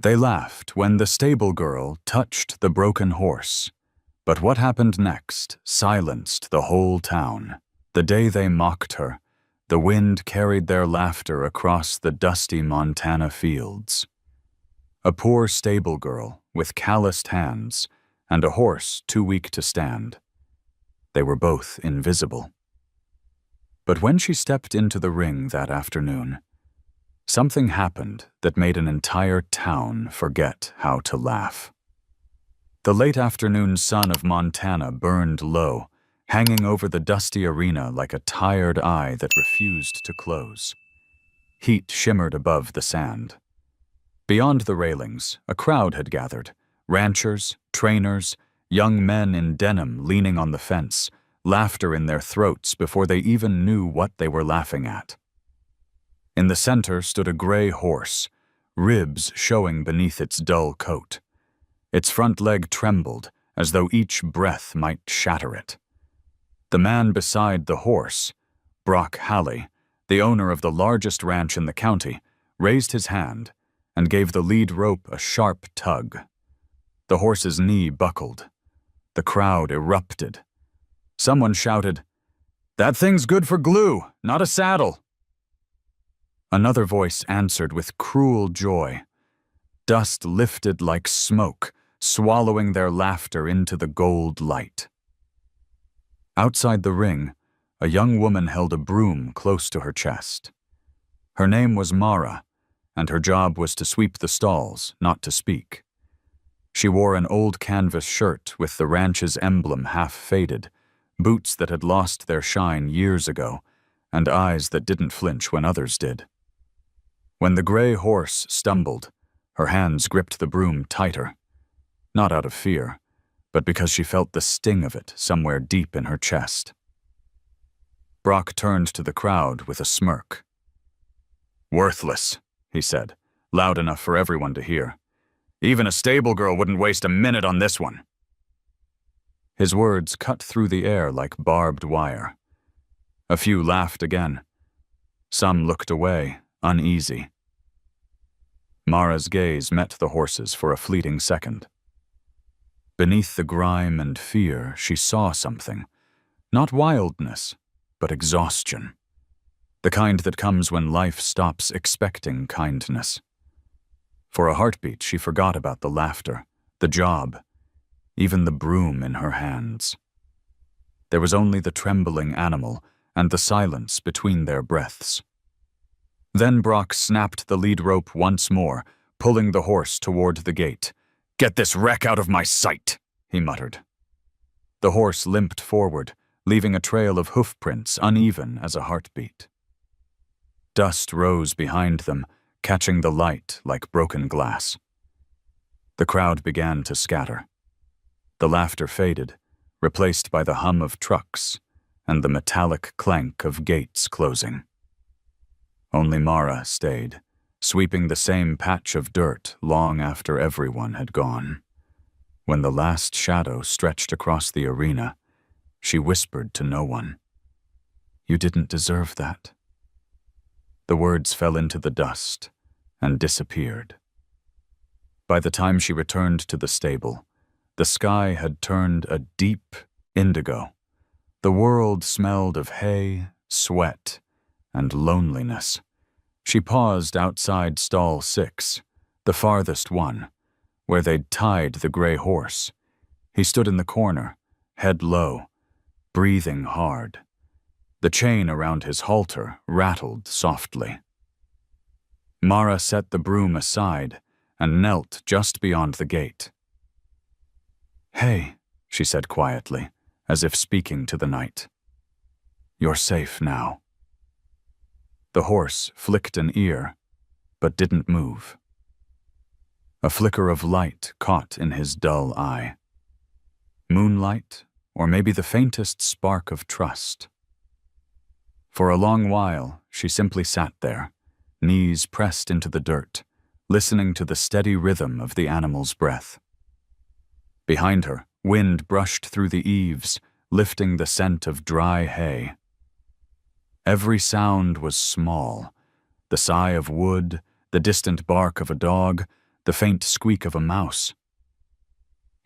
They laughed when the stable girl touched the broken horse. But what happened next silenced the whole town. The day they mocked her, the wind carried their laughter across the dusty Montana fields. A poor stable girl with calloused hands and a horse too weak to stand. They were both invisible. But when she stepped into the ring that afternoon, something happened that made an entire town forget how to laugh. The late afternoon sun of Montana burned low, hanging over the dusty arena like a tired eye that refused to close. Heat shimmered above the sand. Beyond the railings, a crowd had gathered, ranchers, trainers, young men in denim leaning on the fence, laughter in their throats before they even knew what they were laughing at. In the center stood a gray horse, ribs showing beneath its dull coat. Its front leg trembled, as though each breath might shatter it. The man beside the horse, Brock Halley, the owner of the largest ranch in the county, raised his hand and gave the lead rope a sharp tug. The horse's knee buckled. The crowd erupted. Someone shouted, "That thing's good for glue, not a saddle." Another voice answered with cruel joy. Dust lifted like smoke, swallowing their laughter into the gold light. Outside the ring, a young woman held a broom close to her chest. Her name was Mara, and her job was to sweep the stalls, not to speak. She wore an old canvas shirt with the ranch's emblem half faded, boots that had lost their shine years ago, and eyes that didn't flinch when others did. When the gray horse stumbled, her hands gripped the broom tighter, not out of fear, but because she felt the sting of it somewhere deep in her chest. Brock turned to the crowd with a smirk. "Worthless," he said, loud enough for everyone to hear. "Even a stable girl wouldn't waste a minute on this one." His words cut through the air like barbed wire. A few laughed again. Some looked away, uneasy. Mara's gaze met the horse's for a fleeting second. Beneath the grime and fear, she saw something. Not wildness, but exhaustion. The kind that comes when life stops expecting kindness. For a heartbeat, she forgot about the laughter, the job, even the broom in her hands. There was only the trembling animal and the silence between their breaths. Then Brock snapped the lead rope once more, pulling the horse toward the gate. "Get this wreck out of my sight," he muttered. The horse limped forward, leaving a trail of hoof prints uneven as a heartbeat. Dust rose behind them, catching the light like broken glass. The crowd began to scatter. The laughter faded, replaced by the hum of trucks and the metallic clank of gates closing. Only Mara stayed, sweeping the same patch of dirt long after everyone had gone. When the last shadow stretched across the arena, she whispered to no one, "You didn't deserve that." The words fell into the dust and disappeared. By the time she returned to the stable, the sky had turned a deep indigo. The world smelled of hay, sweat, and loneliness. She paused outside stall 6, the farthest one, where they'd tied the gray horse. He stood in the corner, head low, breathing hard. The chain around his halter rattled softly. Mara set the broom aside and knelt just beyond the gate. "Hey," she said quietly, as if speaking to the night. "You're safe now." The horse flicked an ear, but didn't move. A flicker of light caught in his dull eye. Moonlight, or maybe the faintest spark of trust. For a long while, she simply sat there, knees pressed into the dirt, listening to the steady rhythm of the animal's breath. Behind her, wind brushed through the eaves, lifting the scent of dry hay. Every sound was small, the sigh of wood, the distant bark of a dog, the faint squeak of a mouse.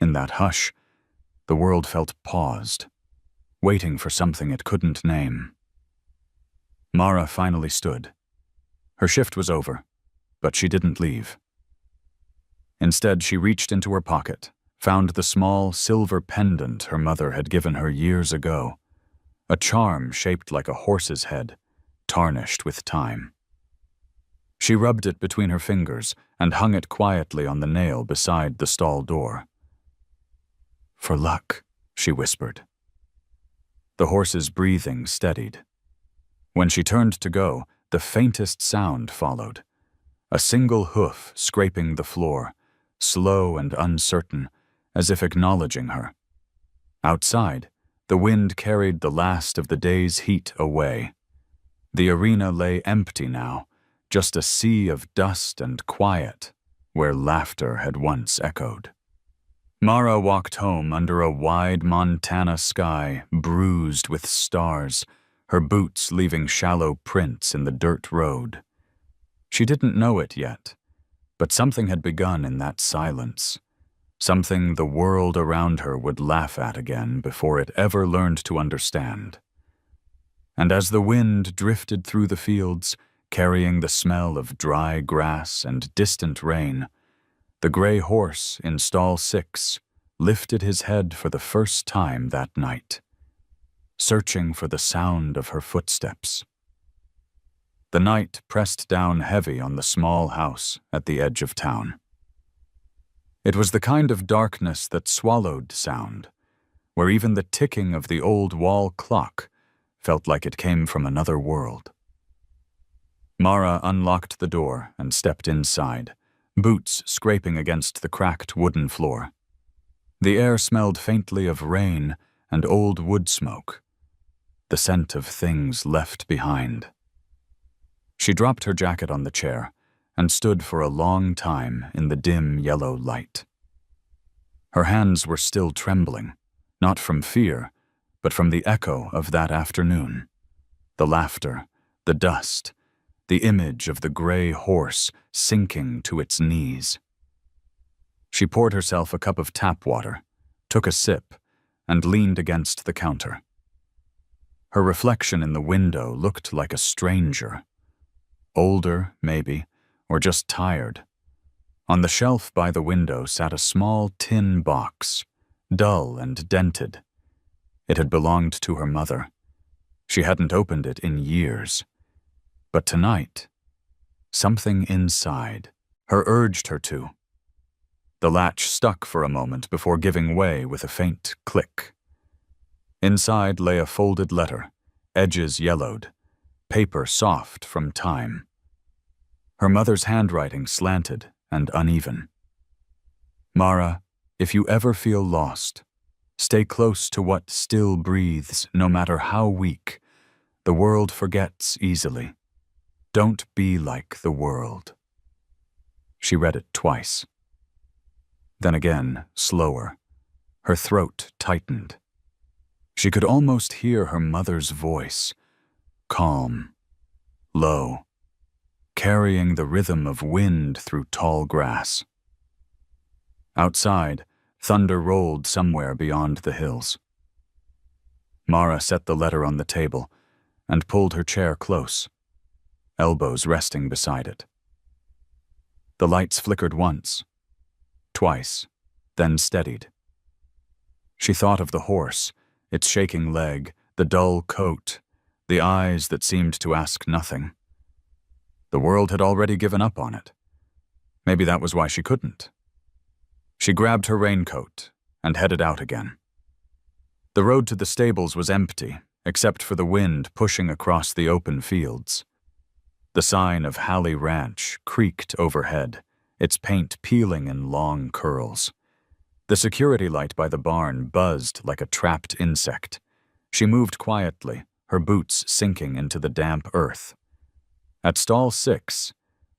In that hush, the world felt paused, waiting for something it couldn't name. Mara finally stood. Her shift was over, but she didn't leave. Instead, she reached into her pocket, found the small silver pendant her mother had given her years ago, a charm shaped like a horse's head, tarnished with time. She rubbed it between her fingers and hung it quietly on the nail beside the stall door. "For luck," she whispered. The horse's breathing steadied. When she turned to go, the faintest sound followed, a single hoof scraping the floor, slow and uncertain, as if acknowledging her. Outside, the wind carried the last of the day's heat away. The arena lay empty now, just a sea of dust and quiet, where laughter had once echoed. Mara walked home under a wide Montana sky bruised with stars, her boots leaving shallow prints in the dirt road. She didn't know it yet, but something had begun in that silence, something the world around her would laugh at again before it ever learned to understand. And as the wind drifted through the fields, carrying the smell of dry grass and distant rain, the gray horse in stall 6 lifted his head for the first time that night, searching for the sound of her footsteps. The night pressed down heavy on the small house at the edge of town. It was the kind of darkness that swallowed sound, where even the ticking of the old wall clock felt like it came from another world. Mara unlocked the door and stepped inside, boots scraping against the cracked wooden floor. The air smelled faintly of rain and old wood smoke, the scent of things left behind. She dropped her jacket on the chair and stood for a long time in the dim yellow light. Her hands were still trembling, not from fear, but from the echo of that afternoon, the laughter, the dust, the image of the gray horse sinking to its knees. She poured herself a cup of tap water, took a sip, and leaned against the counter. Her reflection in the window looked like a stranger. Older, maybe, or just tired. On the shelf by the window sat a small tin box, dull and dented. It had belonged to her mother. She hadn't opened it in years. But tonight, something inside her urged her to. The latch stuck for a moment before giving way with a faint click. Inside lay a folded letter, edges yellowed, paper soft from time. Her mother's handwriting slanted and uneven. "Mara, if you ever feel lost, stay close to what still breathes, no matter how weak. The world forgets easily. Don't be like the world." She read it twice. Then again, slower. Her throat tightened. She could almost hear her mother's voice, calm, low, carrying the rhythm of wind through tall grass. Outside, thunder rolled somewhere beyond the hills. Mara set the letter on the table and pulled her chair close, elbows resting beside it. The lights flickered once, twice, then steadied. She thought of the horse, its shaking leg, the dull coat, the eyes that seemed to ask nothing. The world had already given up on it. Maybe that was why she couldn't. She grabbed her raincoat and headed out again. The road to the stables was empty, except for the wind pushing across the open fields. The sign of Halley Ranch creaked overhead, its paint peeling in long curls. The security light by the barn buzzed like a trapped insect. She moved quietly, her boots sinking into the damp earth. At stall 6,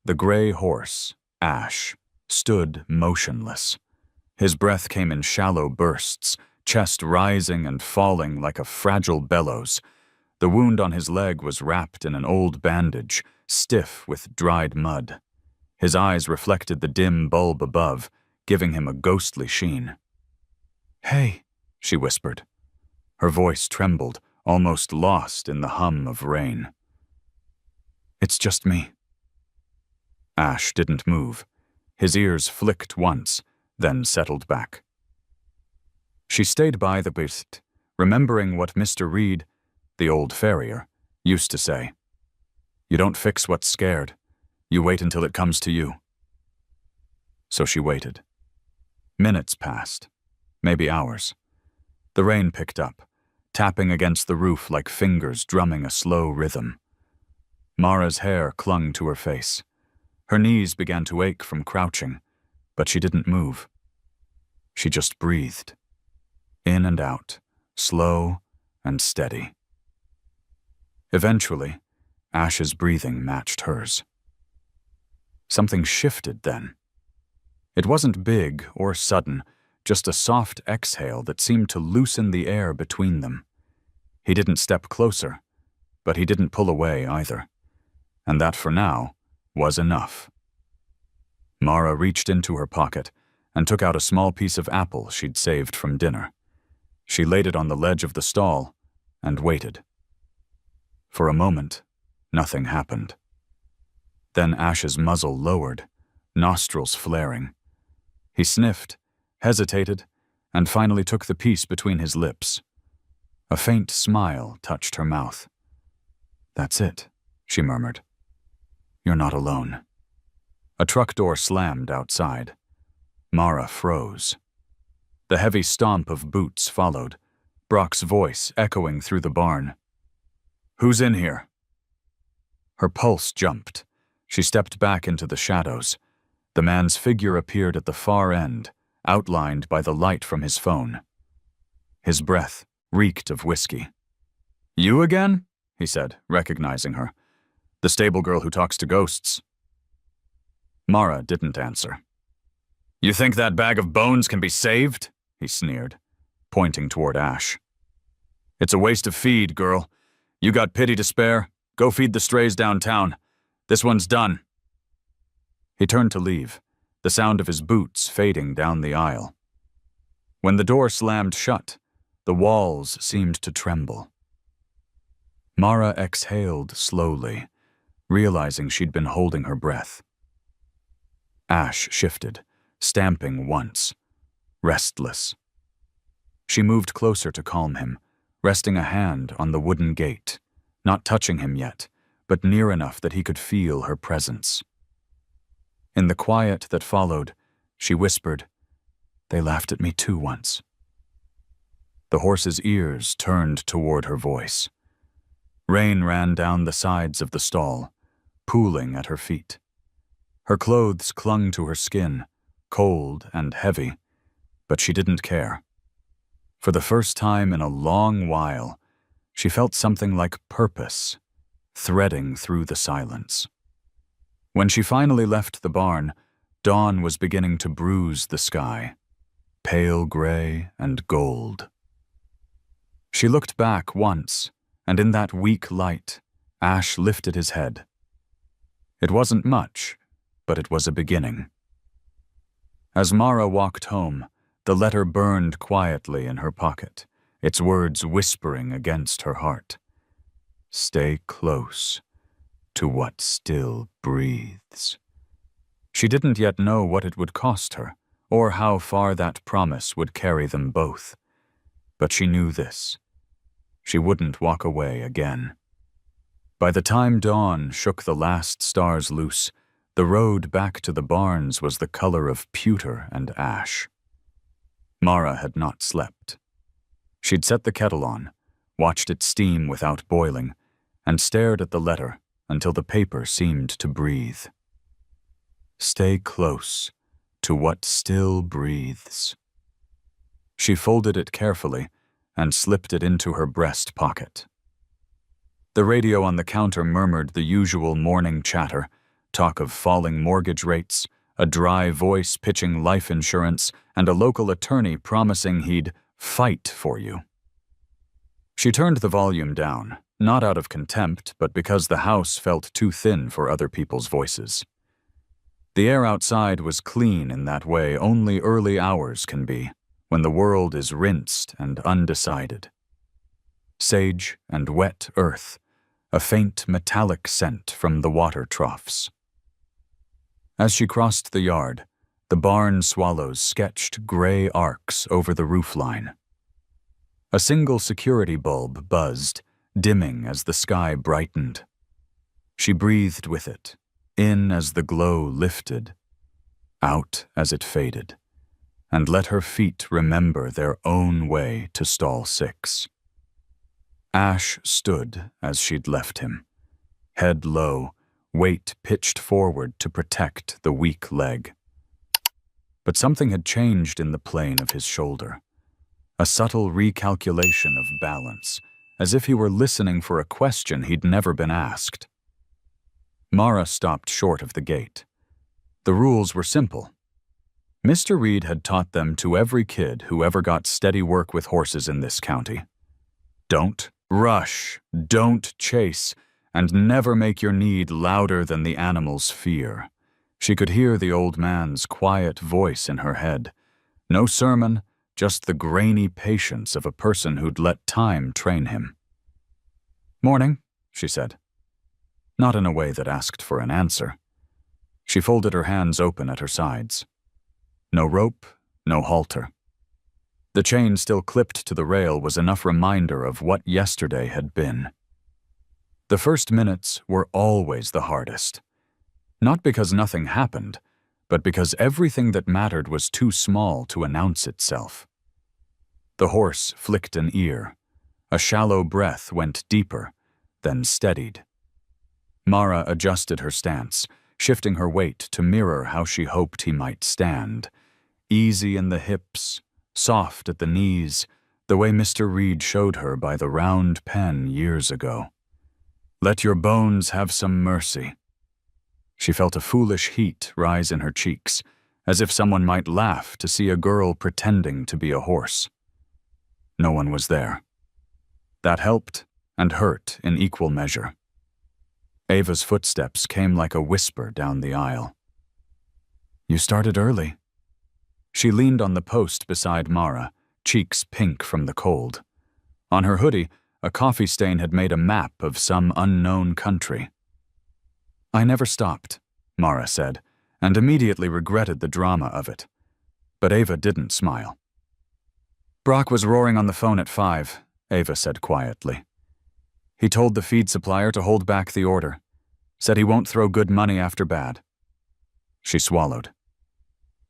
the gray horse, Ash, stood motionless. His breath came in shallow bursts, chest rising and falling like a fragile bellows. The wound on his leg was wrapped in an old bandage, stiff with dried mud. His eyes reflected the dim bulb above, giving him a ghostly sheen. "Hey," she whispered. Her voice trembled, almost lost in the hum of rain. "It's just me." Ash didn't move. His ears flicked once, then settled back. She stayed by the bit, remembering what Mr. Reed, the old farrier, used to say. "You don't fix what's scared. You wait until it comes to you." So she waited. Minutes passed, maybe hours. The rain picked up, tapping against the roof like fingers drumming a slow rhythm. Mara's hair clung to her face. Her knees began to ache from crouching, but she didn't move. She just breathed. In and out, slow and steady. Eventually, Ash's breathing matched hers. Something shifted then. It wasn't big or sudden, just a soft exhale that seemed to loosen the air between them. He didn't step closer, but he didn't pull away either. And that, for now, was enough. Mara reached into her pocket and took out a small piece of apple she'd saved from dinner. She laid it on the ledge of the stall and waited. For a moment, nothing happened. Then Ash's muzzle lowered, nostrils flaring. He sniffed, hesitated, and finally took the piece between his lips. A faint smile touched her mouth. "That's it," she murmured. "You're not alone." A truck door slammed outside. Mara froze. The heavy stomp of boots followed, Brock's voice echoing through the barn. "Who's in here?" Her pulse jumped. She stepped back into the shadows. The man's figure appeared at the far end, outlined by the light from his phone. His breath reeked of whiskey. "You again?" he said, recognizing her. "The stable girl who talks to ghosts." Mara didn't answer. "You think that bag of bones can be saved?" he sneered, pointing toward Ash. "It's a waste of feed, girl. You got pity to spare? Go feed the strays downtown. This one's done." He turned to leave, the sound of his boots fading down the aisle. When the door slammed shut, the walls seemed to tremble. Mara exhaled slowly, realizing she'd been holding her breath. Ash shifted, stamping once, restless. She moved closer to calm him, resting a hand on the wooden gate, not touching him yet, but near enough that he could feel her presence. In the quiet that followed, she whispered, "They laughed at me too once." The horse's ears turned toward her voice. Rain ran down the sides of the stall, pooling at her feet. Her clothes clung to her skin, cold and heavy, but she didn't care. For the first time in a long while, she felt something like purpose threading through the silence. When she finally left the barn, dawn was beginning to bruise the sky, pale gray and gold. She looked back once, and in that weak light, Ash lifted his head. It wasn't much, but it was a beginning. As Mara walked home, the letter burned quietly in her pocket, its words whispering against her heart. "Stay close to what still breathes." She didn't yet know what it would cost her, or how far that promise would carry them both. But she knew this. She wouldn't walk away again. By the time dawn shook the last stars loose, the road back to the barns was the color of pewter and ash. Mara had not slept. She'd set the kettle on, watched it steam without boiling, and stared at the letter until the paper seemed to breathe. Stay close to what still breathes. She folded it carefully and slipped it into her breast pocket. The radio on the counter murmured the usual morning chatter, talk of falling mortgage rates, a dry voice pitching life insurance, and a local attorney promising he'd fight for you. She turned the volume down, not out of contempt, but because the house felt too thin for other people's voices. The air outside was clean in that way only early hours can be, when the world is rinsed and undecided. Sage and wet earth, a faint metallic scent from the water troughs. As she crossed the yard, the barn swallows sketched gray arcs over the roofline. A single security bulb buzzed, dimming as the sky brightened. She breathed with it, in as the glow lifted, out as it faded, and let her feet remember their own way to stall 6. Ash stood as she'd left him, head low, weight pitched forward to protect the weak leg. But something had changed in the plane of his shoulder, a subtle recalculation of balance, as if he were listening for a question he'd never been asked. Mara stopped short of the gate. The rules were simple. Mr. Reed had taught them to every kid who ever got steady work with horses in this county. Don't rush, don't chase, and never make your need louder than the animal's fear. She could hear the old man's quiet voice in her head. No sermon, just the grainy patience of a person who'd let time train him. "Morning," she said. Not in a way that asked for an answer. She folded her hands open at her sides. No rope, no halter. The chain still clipped to the rail was enough reminder of what yesterday had been. The first minutes were always the hardest. Not because nothing happened, but because everything that mattered was too small to announce itself. The horse flicked an ear. A shallow breath went deeper, then steadied. Mara adjusted her stance, shifting her weight to mirror how she hoped he might stand. Easy in the hips, soft at the knees, the way Mr. Reed showed her by the round pen years ago. Let your bones have some mercy. She felt a foolish heat rise in her cheeks, as if someone might laugh to see a girl pretending to be a horse. No one was there. That helped and hurt in equal measure. Ava's footsteps came like a whisper down the aisle. "You started early." She leaned on the post beside Mara, cheeks pink from the cold. On her hoodie, a coffee stain had made a map of some unknown country. "I never stopped," Mara said, and immediately regretted the drama of it. But Ava didn't smile. "Brock was roaring on the phone at 5, Ava said quietly. "He told the feed supplier to hold back the order. Said he won't throw good money after bad." She swallowed.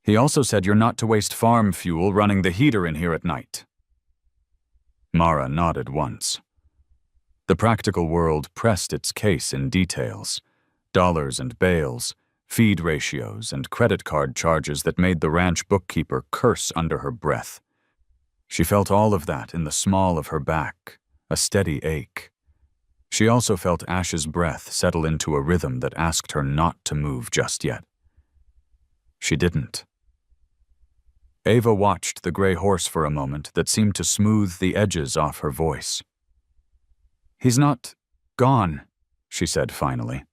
"He also said you're not to waste farm fuel running the heater in here at night." Mara nodded once. The practical world pressed its case in details. Dollars and bales, feed ratios, and credit card charges that made the ranch bookkeeper curse under her breath. She felt all of that in the small of her back, a steady ache. She also felt Ash's breath settle into a rhythm that asked her not to move just yet. She didn't. Ava watched the gray horse for a moment that seemed to smooth the edges off her voice. "He's not gone," she said finally.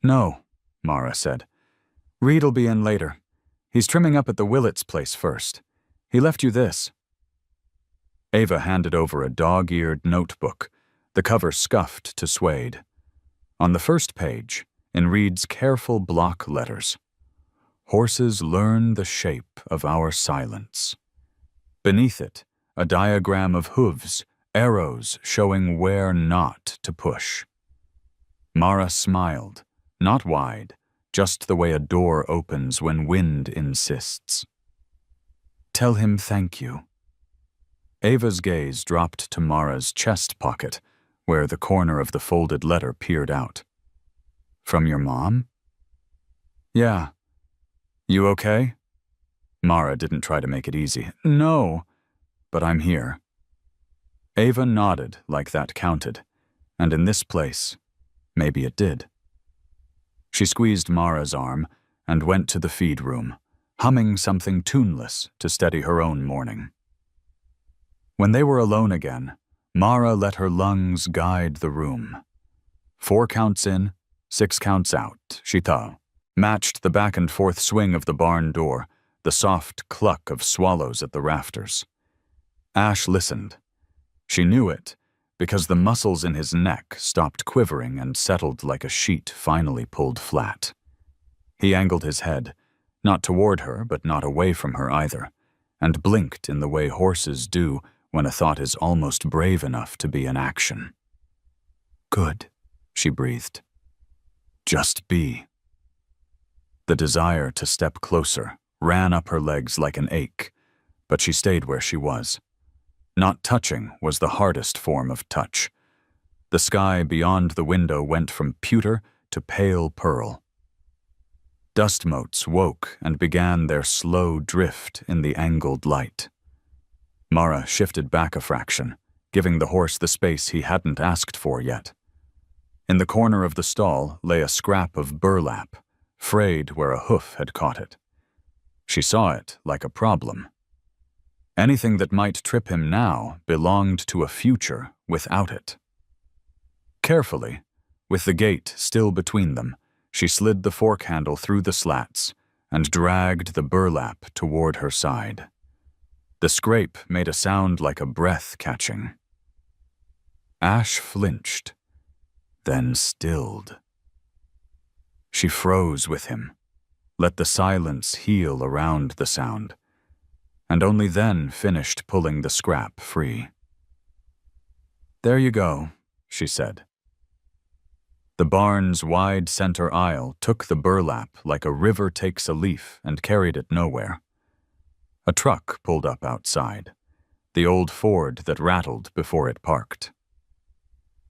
"No," Mara said. "Reed'll be in later. He's trimming up at the Willets' place first. He left you this." Ava handed over a dog-eared notebook, the cover scuffed to suede. On the first page, in Reed's careful block letters, "Horses learn the shape of our silence." Beneath it, a diagram of hooves, arrows showing where not to push. Mara smiled, not wide, just the way a door opens when wind insists. "Tell him thank you." Ava's gaze dropped to Mara's chest pocket, where the corner of the folded letter peered out. "From your mom?" "Yeah." "You okay?" Mara didn't try to make it easy. "No, but I'm here." Ava nodded like that counted, and in this place, maybe it did. She squeezed Mara's arm and went to the feed room, humming something tuneless to steady her own mourning. When they were alone again, Mara let her lungs guide the room. 4 counts in, 6 counts out, she thought. matched the back-and-forth swing of the barn door, the soft cluck of swallows at the rafters. Ash listened. She knew it, because the muscles in his neck stopped quivering and settled like a sheet finally pulled flat. He angled his head, not toward her but not away from her either, and blinked in the way horses do when a thought is almost brave enough to be an action. "Good," she breathed. "Just be." The desire to step closer ran up her legs like an ache, but she stayed where she was. Not touching was the hardest form of touch. The sky beyond the window went from pewter to pale pearl. Dust motes woke and began their slow drift in the angled light. Mara shifted back a fraction, giving the horse the space he hadn't asked for yet. In the corner of the stall lay a scrap of burlap, frayed where a hoof had caught it. She saw it like a problem. Anything that might trip him now belonged to a future without it. Carefully, with the gate still between them, she slid the fork handle through the slats and dragged the burlap toward her side. The scrape made a sound like a breath catching. Ash flinched, then stilled. She froze with him, let the silence heal around the sound, and only then finished pulling the scrap free. "There you go," she said. The barn's wide center aisle took the burlap like a river takes a leaf and carried it nowhere. A truck pulled up outside, the old Ford that rattled before it parked.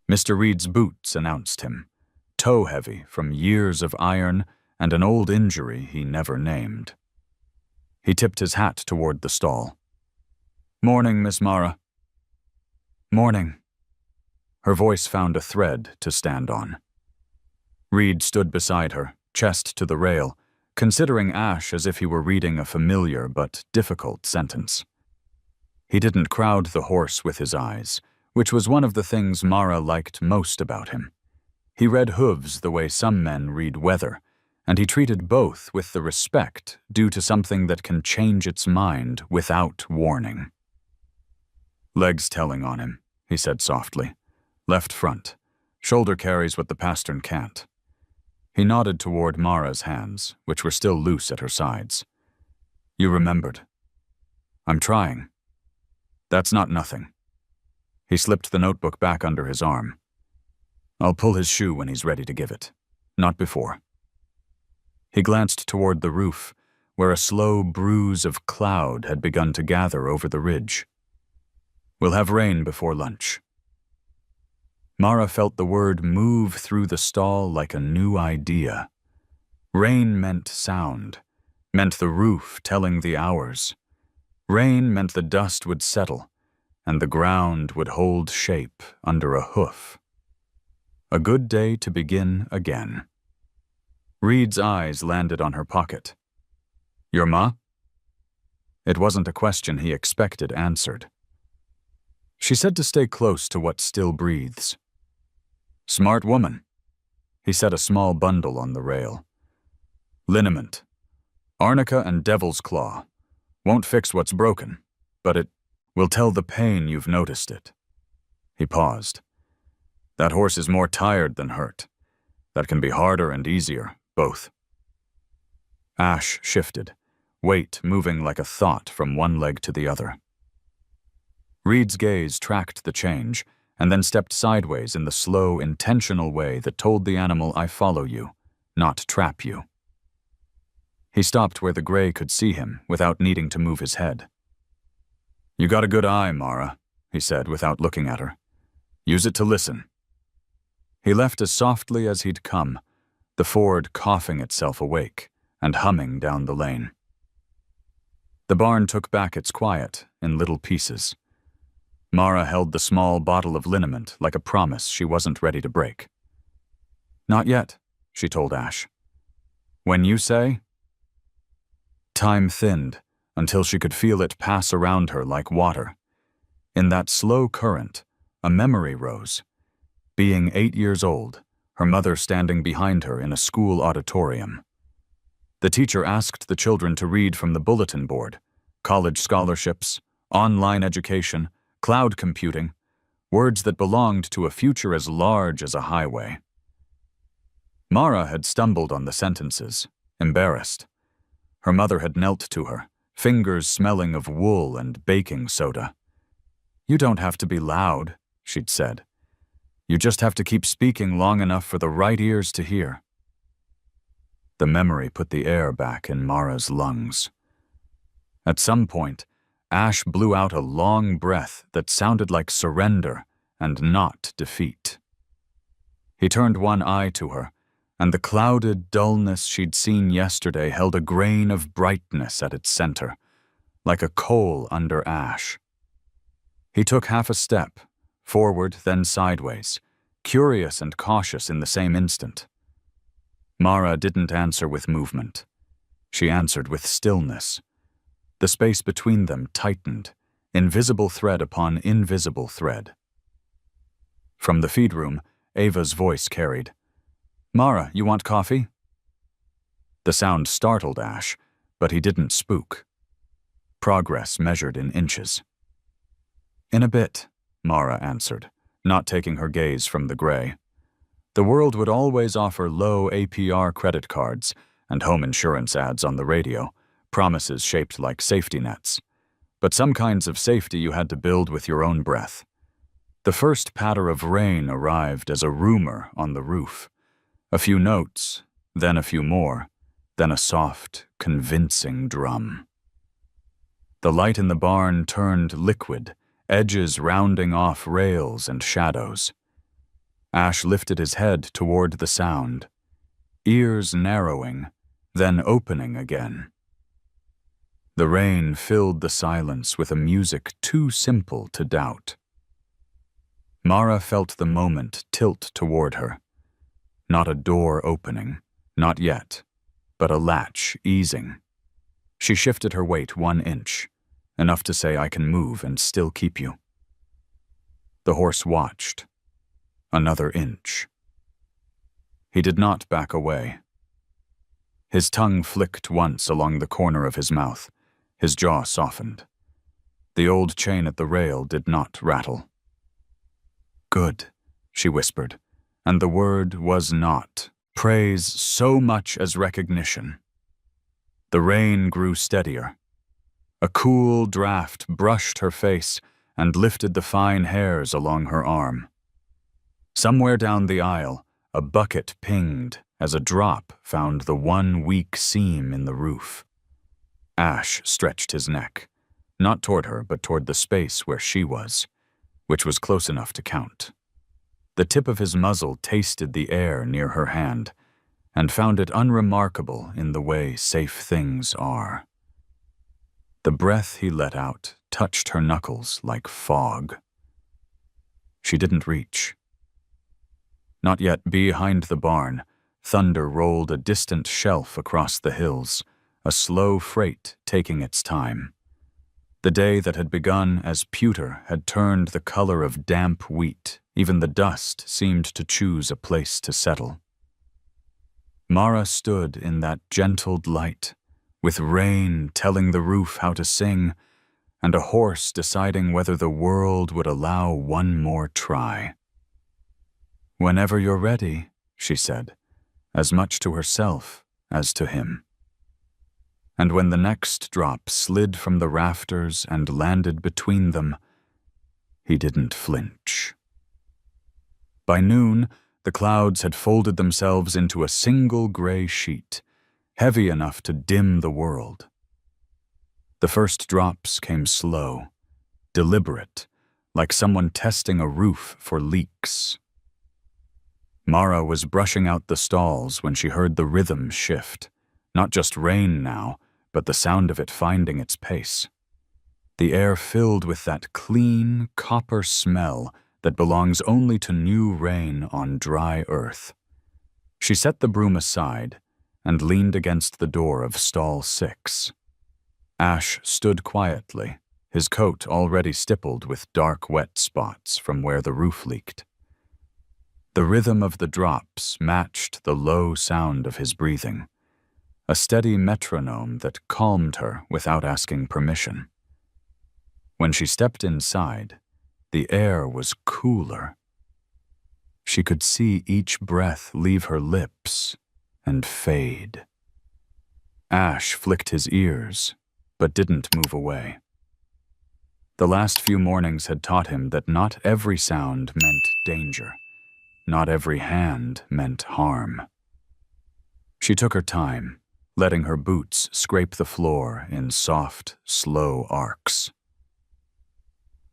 Mr. Reed's boots announced him, toe-heavy from years of iron and an old injury he never named. He tipped his hat toward the stall. "Morning, Miss Mara." "Morning." Her voice found a thread to stand on. Reed stood beside her, chest to the rail, considering Ash as if he were reading a familiar but difficult sentence. He didn't crowd the horse with his eyes, which was one of the things Mara liked most about him. He read hooves the way some men read weather, and he treated both with the respect due to something that can change its mind without warning. "Legs telling on him," he said softly. "Left front. Shoulder carries what the pastern can't." He nodded toward Mara's hands, which were still loose at her sides. "You remembered." "I'm trying." "That's not nothing." He slipped the notebook back under his arm. "I'll pull his shoe when he's ready to give it. Not before." He glanced toward the roof, where a slow bruise of cloud had begun to gather over the ridge. "We'll have rain before lunch." Mara felt the word move through the stall like a new idea. Rain meant sound, meant the roof telling the hours. Rain meant the dust would settle, and the ground would hold shape under a hoof. A good day to begin again. Reed's eyes landed on her pocket. "Your ma?" It wasn't a question he expected answered. "She said to stay close to what still breathes." "Smart woman." He set a small bundle on the rail. "Liniment. Arnica and devil's claw. Won't fix what's broken, but it will tell the pain you've noticed it." He paused. "That horse is more tired than hurt. That can be harder and easier, both." Ash shifted, weight moving like a thought from one leg to the other. Reed's gaze tracked the change, and then stepped sideways in the slow, intentional way that told the animal, "I follow you, not trap you." He stopped where the gray could see him without needing to move his head. "You got a good eye, Mara," he said without looking at her. "Use it to listen." He left as softly as he'd come, the Ford coughing itself awake and humming down the lane. The barn took back its quiet in little pieces. Mara held the small bottle of liniment like a promise she wasn't ready to break. "Not yet," she told Ash. "When you say?" Time thinned until she could feel it pass around her like water. In that slow current, a memory rose. Being 8 years old, her mother standing behind her in a school auditorium. The teacher asked the children to read from the bulletin board: college scholarships, online education, cloud computing, words that belonged to a future as large as a highway. Mara had stumbled on the sentences, embarrassed. Her mother had knelt to her, fingers smelling of wool and baking soda. "You don't have to be loud," she'd said. "You just have to keep speaking long enough for the right ears to hear." The memory put the air back in Mara's lungs. At some point, Ash blew out a long breath that sounded like surrender and not defeat. He turned one eye to her, and the clouded dullness she'd seen yesterday held a grain of brightness at its center, like a coal under ash. He took half a step, forward then sideways, curious and cautious in the same instant. Mara didn't answer with movement. She answered with stillness. The space between them tightened, invisible thread upon invisible thread. From the feed room, Ava's voice carried, "Mara, you want coffee?" The sound startled Ash, but he didn't spook. Progress measured in inches. "In a bit," Mara answered, not taking her gaze from the gray. The world would always offer low APR credit cards and home insurance ads on the radio, promises shaped like safety nets. But some kinds of safety you had to build with your own breath. The first patter of rain arrived as a rumor on the roof. A few notes, then a few more, then a soft, convincing drum. The light in the barn turned liquid, edges rounding off rails and shadows. Ash lifted his head toward the sound, ears narrowing, then opening again. The rain filled the silence with a music too simple to doubt. Mara felt the moment tilt toward her. Not a door opening, not yet, but a latch easing. She shifted her weight 1 inch, enough to say, "I can move and still keep you." The horse watched. Another inch. He did not back away. His tongue flicked once along the corner of his mouth. His jaw softened. The old chain at the rail did not rattle. "Good," she whispered, and the word was not praise so much as recognition. The rain grew steadier. A cool draft brushed her face and lifted the fine hairs along her arm. Somewhere down the aisle, a bucket pinged as a drop found the one weak seam in the roof. Ash stretched his neck, not toward her but toward the space where she was, which was close enough to count. The tip of his muzzle tasted the air near her hand and found it unremarkable in the way safe things are. The breath he let out touched her knuckles like fog. She didn't reach. Not yet behind the barn, thunder rolled a distant shelf across the hills, a slow freight taking its time. The day that had begun as pewter had turned the color of damp wheat. Even the dust seemed to choose a place to settle. Mara stood in that gentled light, with rain telling the roof how to sing, and a horse deciding whether the world would allow one more try. "Whenever you're ready," she said, as much to herself as to him. And when the next drop slid from the rafters and landed between them, he didn't flinch. By noon, the clouds had folded themselves into a single gray sheet, heavy enough to dim the world. The first drops came slow, deliberate, like someone testing a roof for leaks. Mara was brushing out the stalls when she heard the rhythm shift, not just rain now, but the sound of it finding its pace. The air filled with that clean, copper smell that belongs only to new rain on dry earth. She set the broom aside and leaned against the door of stall 6. Ash stood quietly, his coat already stippled with dark, wet spots from where the roof leaked. The rhythm of the drops matched the low sound of his breathing, a steady metronome that calmed her without asking permission. When she stepped inside, the air was cooler. She could see each breath leave her lips and fade. Ash flicked his ears, but didn't move away. The last few mornings had taught him that not every sound meant danger. Not every hand meant harm. She took her time, letting her boots scrape the floor in soft, slow arcs.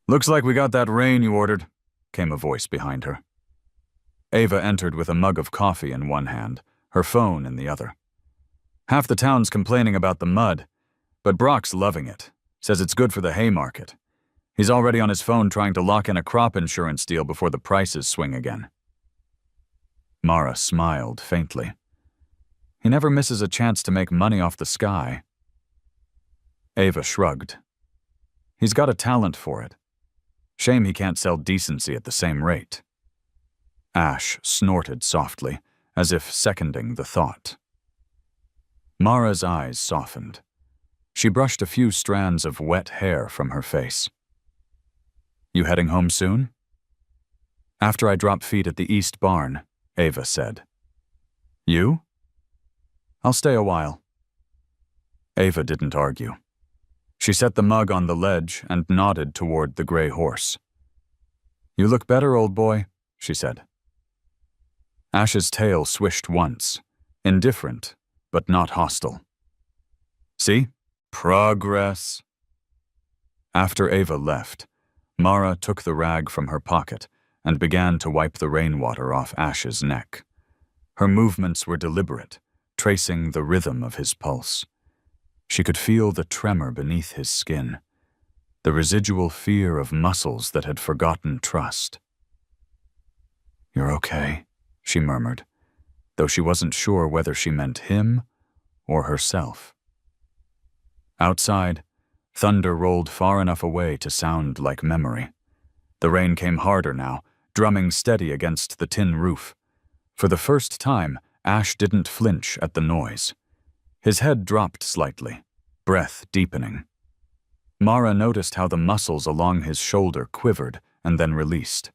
"Looks like we got that rain you ordered," came a voice behind her. Ava entered with a mug of coffee in one hand, her phone in the other. "Half the town's complaining about the mud, but Brock's loving it, says it's good for the hay market. He's already on his phone trying to lock in a crop insurance deal before the prices swing again." Mara smiled faintly. He never misses a chance to make money off the sky. Ava shrugged. He's got a talent for it. Shame he can't sell decency at the same rate. Ash snorted softly, as if seconding the thought. Mara's eyes softened. She brushed a few strands of wet hair from her face. "You heading home soon?" "After I drop feet at the east barn," Ava said. "You?" "I'll stay a while." Ava didn't argue. She set the mug on the ledge and nodded toward the gray horse. "You look better, old boy," she said. Ash's tail swished once, indifferent, but not hostile. "See? Progress." After Ava left, Mara took the rag from her pocket and began to wipe the rainwater off Ash's neck. Her movements were deliberate, tracing the rhythm of his pulse. She could feel the tremor beneath his skin, the residual fear of muscles that had forgotten trust. "You're okay," she murmured, though she wasn't sure whether she meant him or herself. Outside, thunder rolled far enough away to sound like memory. The rain came harder now, drumming steady against the tin roof. For the first time, Ash didn't flinch at the noise. His head dropped slightly, breath deepening. Mara noticed how the muscles along his shoulder quivered and then released.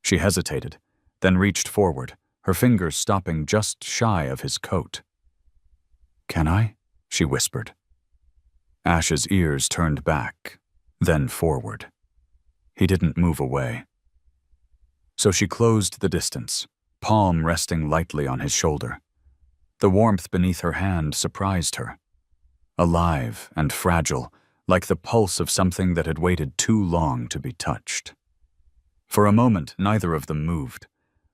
She hesitated, then reached forward, her fingers stopping just shy of his coat. "Can I?" she whispered. Ash's ears turned back, then forward. He didn't move away. So she closed the distance, palm resting lightly on his shoulder. The warmth beneath her hand surprised her. Alive and fragile, like the pulse of something that had waited too long to be touched. For a moment, neither of them moved.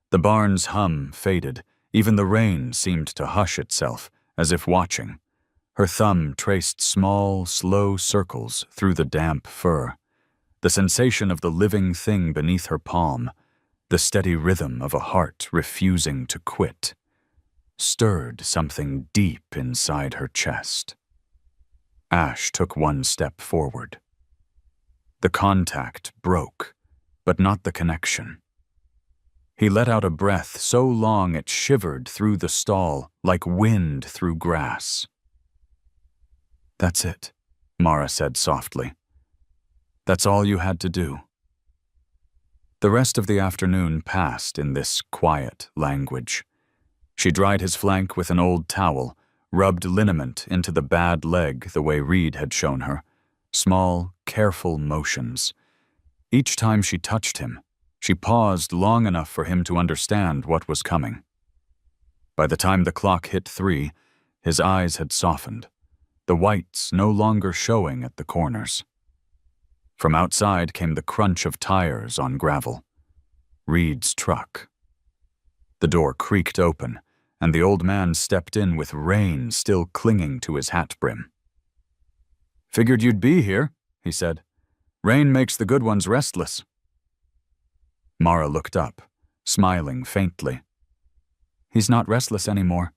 The barn's hum faded, even the rain seemed to hush itself, as if watching. Her thumb traced small, slow circles through the damp fur. The sensation of the living thing beneath her palm, the steady rhythm of a heart refusing to quit, stirred something deep inside her chest. Ash took one step forward. The contact broke, but not the connection. He let out a breath so long it shivered through the stall like wind through grass. "That's it," Mara said softly. "That's all you had to do." The rest of the afternoon passed in this quiet language. She dried his flank with an old towel, rubbed liniment into the bad leg the way Reed had shown her. Small, careful motions. Each time she touched him, she paused long enough for him to understand what was coming. By the time the clock hit 3, his eyes had softened, the whites no longer showing at the corners. From outside came the crunch of tires on gravel. Reed's truck. The door creaked open, and the old man stepped in with rain still clinging to his hat brim. "Figured you'd be here," he said. "Rain makes the good ones restless." Mara looked up, smiling faintly. "He's not restless anymore."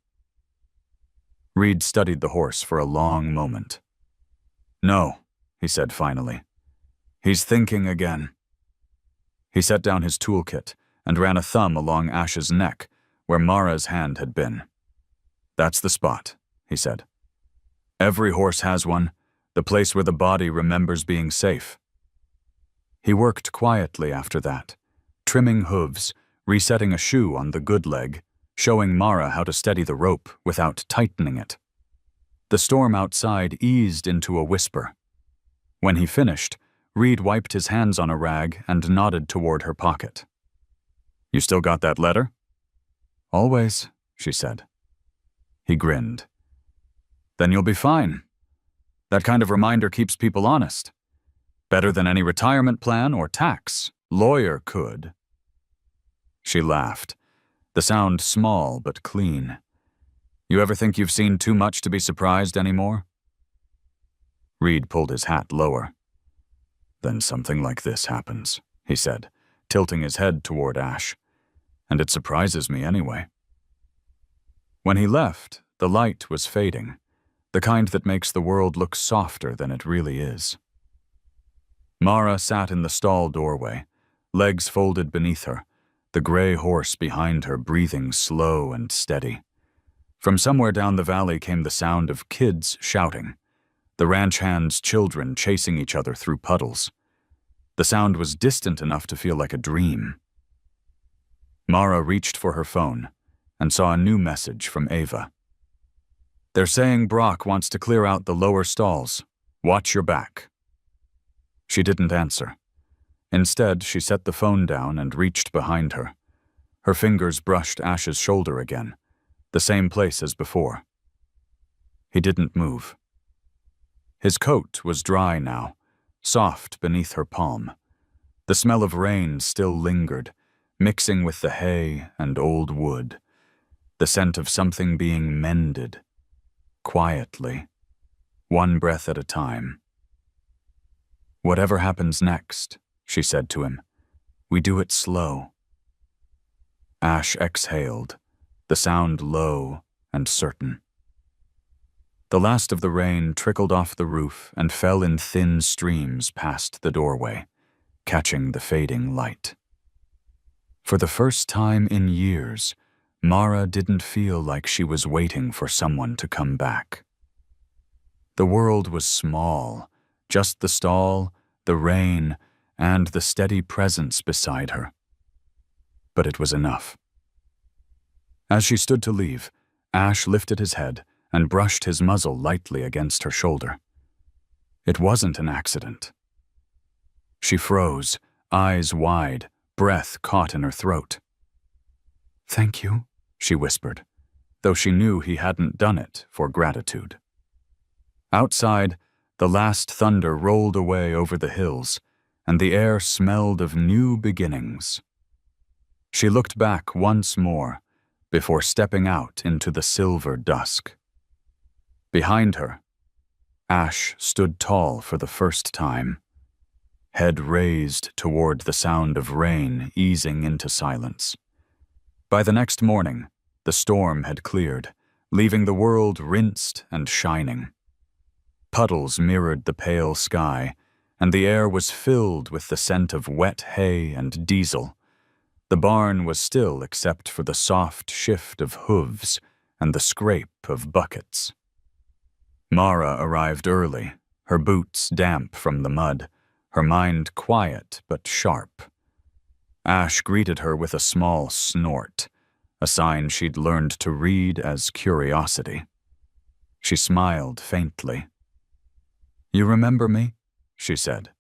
Reed studied the horse for a long moment. "No," he said finally. "He's thinking again." He set down his toolkit and ran a thumb along Ash's neck, where Mara's hand had been. "That's the spot," he he said. "Every horse has one, the place where the body remembers being safe." He worked quietly after that, trimming hooves, resetting a shoe on the good leg, showing Mara how to steady the rope without tightening it. The storm outside eased into a whisper. When he finished, Reed wiped his hands on a rag and nodded toward her pocket. "You still got that letter?" "Always," she said. He grinned. "Then you'll be fine. That kind of reminder keeps people honest. Better than any retirement plan or tax. Lawyer could." She laughed, the sound small but clean. "You ever think you've seen too much to be surprised anymore?" Reed pulled his hat lower. "Then something like this happens," he said, tilting his head toward Ash. "And it surprises me anyway." When he left, the light was fading, the kind that makes the world look softer than it really is. Mara sat in the stall doorway, legs folded beneath her, the gray horse behind her breathing slow and steady. From somewhere down the valley came the sound of kids shouting, the ranch hands' children chasing each other through puddles. The sound was distant enough to feel like a dream. Mara reached for her phone and saw a new message from Ava. "They're saying Brock wants to clear out the lower stalls. Watch your back." She didn't answer. Instead, she set the phone down and reached behind her. Her fingers brushed Ash's shoulder again, the same place as before. He didn't move. His coat was dry now, soft beneath her palm. The smell of rain still lingered, mixing with the hay and old wood, the scent of something being mended, quietly, one breath at a time. "Whatever happens next," she said to him, "we do it slow." Ash exhaled, the sound low and certain. The last of the rain trickled off the roof and fell in thin streams past the doorway, catching the fading light. For the first time in years, Mara didn't feel like she was waiting for someone to come back. The world was small, just the stall, the rain, and the steady presence beside her. But it was enough. As she stood to leave, Ash lifted his head and brushed his muzzle lightly against her shoulder. It wasn't an accident. She froze, eyes wide, breath caught in her throat. "Thank you," she whispered, though she knew he hadn't done it for gratitude. Outside, the last thunder rolled away over the hills, and the air smelled of new beginnings. She looked back once more before stepping out into the silver dusk. Behind her, Ash stood tall for the first time, head raised toward the sound of rain easing into silence. By the next morning, the storm had cleared, leaving the world rinsed and shining. Puddles mirrored the pale sky, and the air was filled with the scent of wet hay and diesel. The barn was still except for the soft shift of hooves and the scrape of buckets. Mara arrived early, her boots damp from the mud, her mind quiet but sharp. Ash greeted her with a small snort, a sign she'd learned to read as curiosity. She smiled faintly. "You remember me?" she said.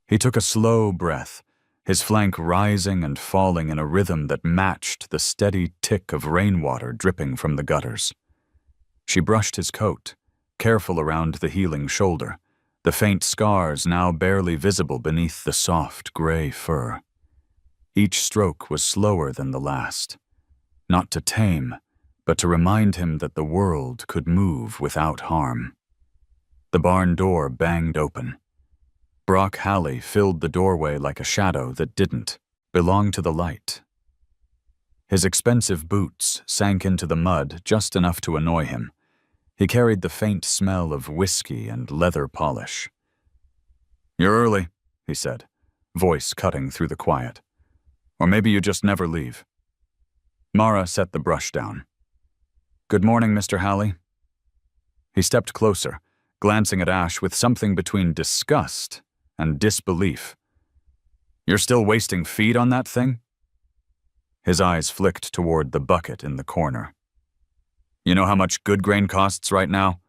He took a slow breath, his flank rising and falling in a rhythm that matched the steady tick of rainwater dripping from the gutters. She brushed his coat, careful around the healing shoulder, the faint scars now barely visible beneath the soft gray fur. Each stroke was slower than the last, not to tame, but to remind him that the world could move without harm. The barn door banged open. Brock Halley filled the doorway like a shadow that didn't belong to the light. His expensive boots sank into the mud just enough to annoy him. He carried the faint smell of whiskey and leather polish. "You're early," he said, voice cutting through the quiet. "Or maybe you just never leave." Mara set the brush down. Good morning, Mr. Halley. He stepped closer, glancing at Ash with something between disgust and disbelief. You're still wasting feed on that thing? His eyes flicked toward the bucket in the corner. You know how much good grain costs right now?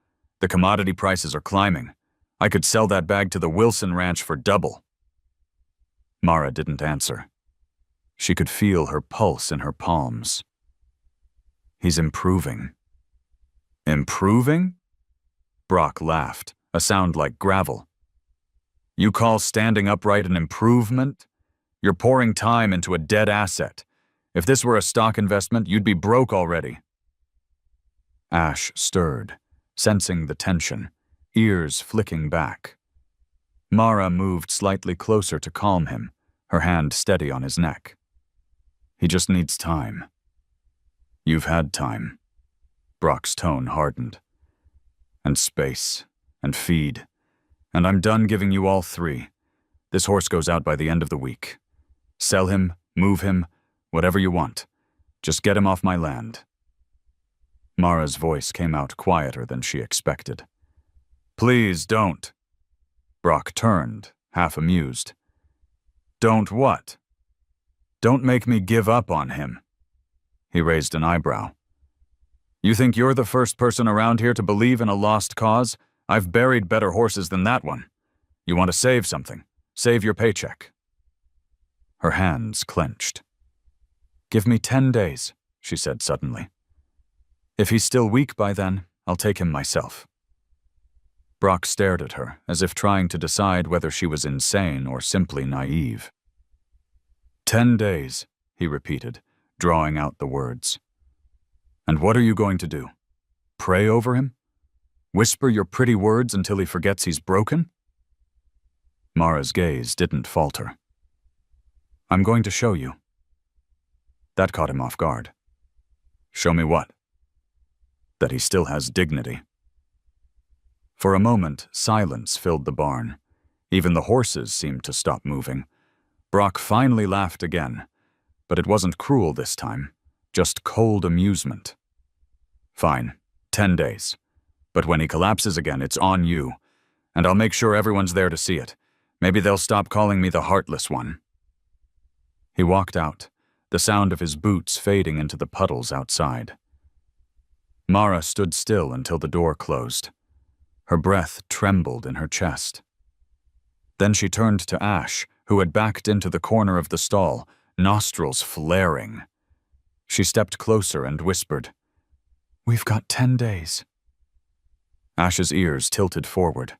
The commodity prices are climbing. I could sell that bag to the Wilson Ranch for double. Mara didn't answer. She could feel her pulse in her palms. He's improving. Improving? Brock laughed, a sound like gravel. You call standing upright an improvement? You're pouring time into a dead asset. If this were a stock investment, you'd be broke already. Ash stirred, sensing the tension, ears flicking back. Mara moved slightly closer to calm him, her hand steady on his neck. He just needs time. You've had time. Brock's tone hardened. And space, and feed. And I'm done giving you all three. This horse goes out by the end of the week. Sell him, move him, whatever you want. Just get him off my land. Mara's voice came out quieter than she expected. Please don't. Brock turned, half amused. Don't what? Don't make me give up on him. He raised an eyebrow. You think you're the first person around here to believe in a lost cause? I've buried better horses than that one. You want to save something? Save your paycheck. Her hands clenched. Give me 10 days, she said suddenly. If he's still weak by then, I'll take him myself. Brock stared at her, as if trying to decide whether she was insane or simply naive. 10 days, he repeated, drawing out the words. And what are you going to do? Pray over him? Whisper your pretty words until he forgets he's broken? Mara's gaze didn't falter. I'm going to show you. That caught him off guard. Show me what? That he still has dignity. For a moment, silence filled the barn. Even the horses seemed to stop moving. Brock finally laughed again, but it wasn't cruel this time, just cold amusement. Fine, 10 days. But when he collapses again, it's on you, and I'll make sure everyone's there to see it. Maybe they'll stop calling me the heartless one. He walked out, the sound of his boots fading into the puddles outside. Mara stood still until the door closed. Her breath trembled in her chest. Then she turned to Ash, who had backed into the corner of the stall, nostrils flaring. She stepped closer and whispered, We've got 10 days. Ash's ears tilted forward.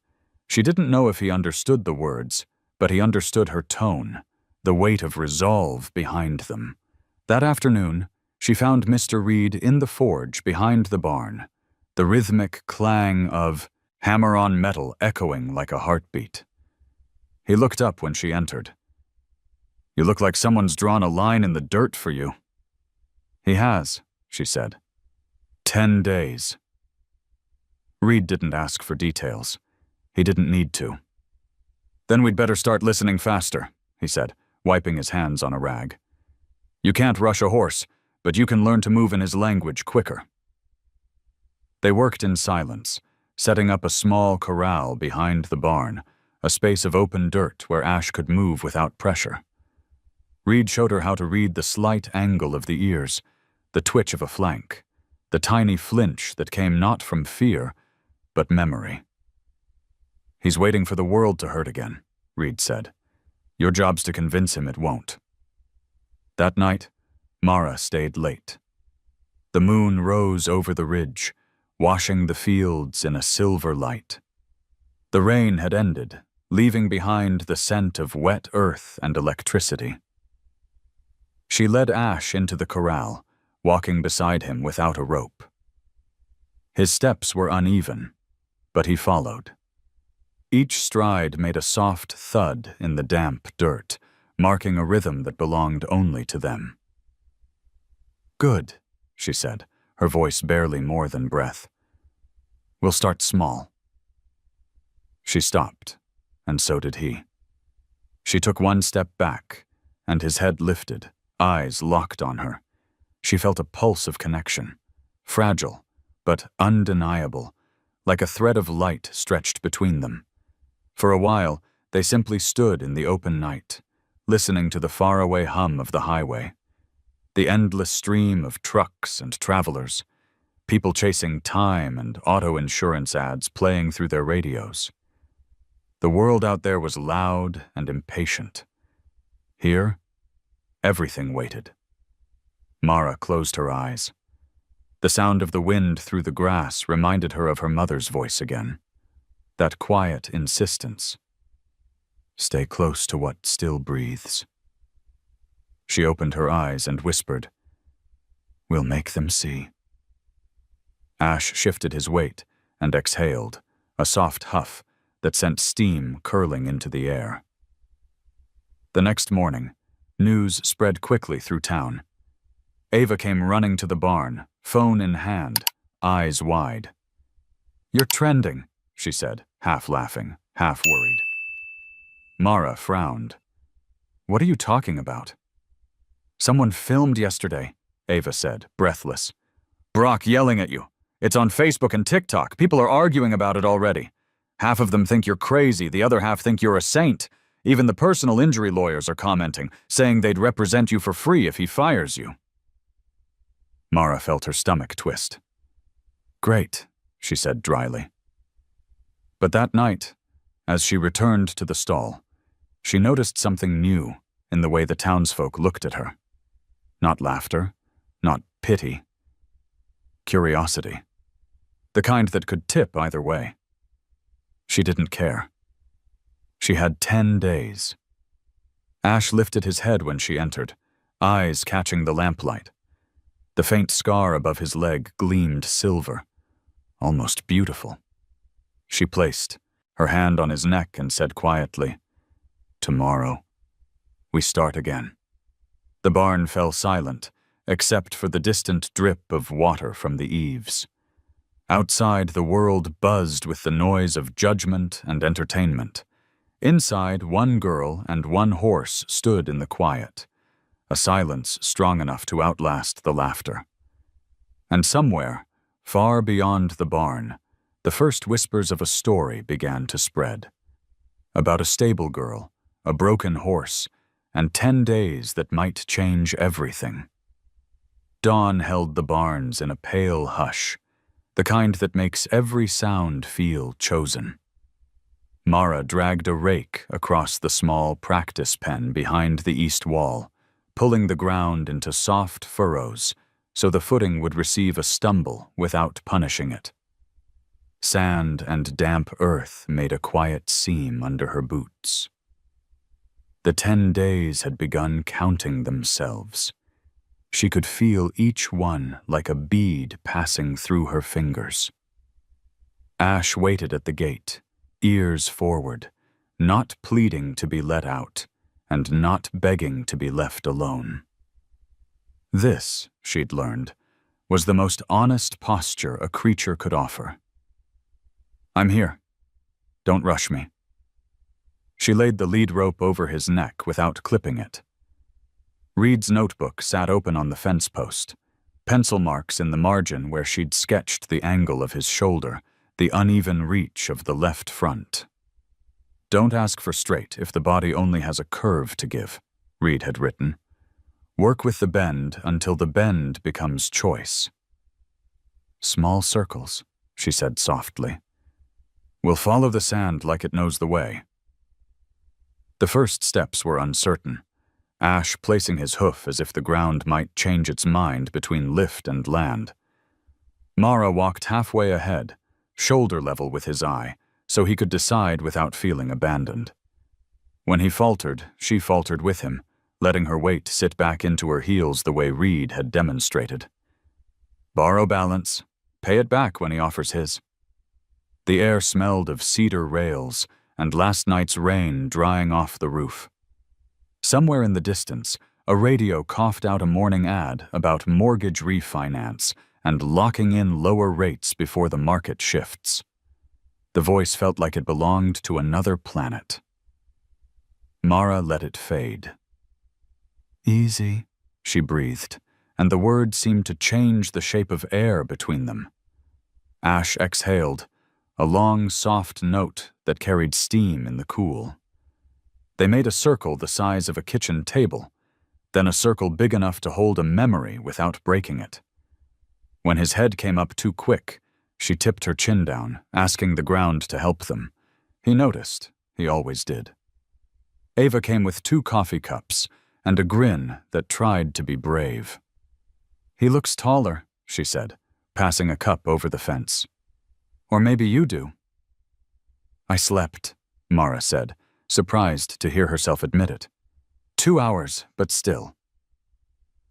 She didn't know if he understood the words, but he understood her tone, the weight of resolve behind them. That afternoon, she found Mr. Reed in the forge behind the barn, the rhythmic clang of hammer on metal echoing like a heartbeat. He looked up when she entered. You look like someone's drawn a line in the dirt for you. He has, she said. 10 days. Reed didn't ask for details. He didn't need to. Then we'd better start listening faster, he said, wiping his hands on a rag. You can't rush a horse, but you can learn to move in his language quicker. They worked in silence, setting up a small corral behind the barn, a space of open dirt where Ash could move without pressure. Reed showed her how to read the slight angle of the ears, the twitch of a flank, the tiny flinch that came not from fear, but memory. He's waiting for the world to hurt again, Reed said. Your job's to convince him it won't. That night, Mara stayed late. The moon rose over the ridge, washing the fields in a silver light. The rain had ended, leaving behind the scent of wet earth and electricity. She led Ash into the corral, walking beside him without a rope. His steps were uneven, but he followed. Each stride made a soft thud in the damp dirt, marking a rhythm that belonged only to them. Good, she said, her voice barely more than breath. We'll start small. She stopped, and so did he. She took one step back, and his head lifted, eyes locked on her. She felt a pulse of connection, fragile, but undeniable, like a thread of light stretched between them. For a while, they simply stood in the open night, listening to the faraway hum of the highway, the endless stream of trucks and travelers, people chasing time and auto insurance ads playing through their radios. The world out there was loud and impatient. Here, everything waited. Mara closed her eyes. The sound of the wind through the grass reminded her of her mother's voice again. That quiet insistence. Stay close to what still breathes. She opened her eyes and whispered, "We'll make them see." Ash shifted his weight and exhaled, a soft huff that sent steam curling into the air. The next morning, news spread quickly through town. Ava came running to the barn, phone in hand, eyes wide. "You're trending," she said, half laughing, half worried. Mara frowned. "What are you talking about?" "Someone filmed yesterday," Ava said, breathless. "Brock yelling at you. It's on Facebook and TikTok. People are arguing about it already. Half of them think you're crazy, the other half think you're a saint. Even the personal injury lawyers are commenting, saying they'd represent you for free if he fires you." Mara felt her stomach twist. "Great," she said dryly. But that night, as she returned to the stall, she noticed something new in the way the townsfolk looked at her. Not laughter, not pity. Curiosity. The kind that could tip either way. She didn't care. She had 10 days. Ash lifted his head when she entered, eyes catching the lamplight. The faint scar above his leg gleamed silver, almost beautiful. She placed her hand on his neck and said quietly, "Tomorrow, we start again." The barn fell silent, except for the distant drip of water from the eaves. Outside, the world buzzed with the noise of judgment and entertainment. Inside, one girl and one horse stood in the quiet, a silence strong enough to outlast the laughter. And somewhere, far beyond the barn, the first whispers of a story began to spread. About a stable girl, a broken horse, and 10 days that might change everything. Dawn held the barns in a pale hush, the kind that makes every sound feel chosen. Mara dragged a rake across the small practice pen behind the east wall, pulling the ground into soft furrows so the footing would receive a stumble without punishing it. Sand and damp earth made a quiet seam under her boots. The 10 days had begun counting themselves. She could feel each one like a bead passing through her fingers. Ash waited at the gate, ears forward, not pleading to be let out, and not begging to be left alone. This, she'd learned, was the most honest posture a creature could offer. "I'm here. Don't rush me." She laid the lead rope over his neck without clipping it. Reed's notebook sat open on the fence post, pencil marks in the margin where she'd sketched the angle of his shoulder, the uneven reach of the left front. "Don't ask for straight if the body only has a curve to give," Reed had written. "Work with the bend until the bend becomes choice." "Small circles," she said softly. "We'll follow the sand like it knows the way." The first steps were uncertain, Ash placing his hoof as if the ground might change its mind between lift and land. Mara walked halfway ahead, shoulder level with his eye, so he could decide without feeling abandoned. When he faltered, she faltered with him, letting her weight sit back into her heels the way Reed had demonstrated. Borrow balance, pay it back when he offers his. The air smelled of cedar rails and last night's rain drying off the roof. Somewhere in the distance, a radio coughed out a morning ad about mortgage refinance and locking in lower rates before the market shifts. The voice felt like it belonged to another planet. Mara let it fade. "Easy," she breathed, and the word seemed to change the shape of air between them. Ash exhaled, a long, soft note that carried steam in the cool. They made a circle the size of a kitchen table, then a circle big enough to hold a memory without breaking it. When his head came up too quick, she tipped her chin down, asking the ground to help them. He noticed. He always did. Ava came with 2 coffee cups and a grin that tried to be brave. "He looks taller," she said, passing a cup over the fence. "Or maybe you do." "I slept," Mara said, surprised to hear herself admit it. 2 hours, but still.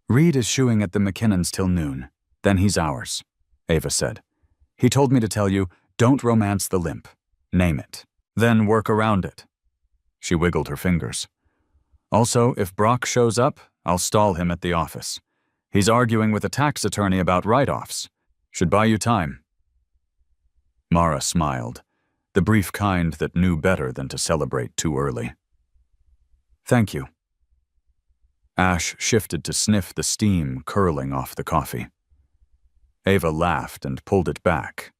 "Reed is shooing at the McKinnons till noon. Then he's ours," Ava said. "He told me to tell you, don't romance the limp. Name it. Then work around it." She wiggled her fingers. "Also, if Brock shows up, I'll stall him at the office. He's arguing with a tax attorney about write-offs. Should buy you time." Mara smiled, the brief kind that knew better than to celebrate too early. "Thank you." Ash shifted to sniff the steam curling off the coffee. Ava laughed and pulled it back.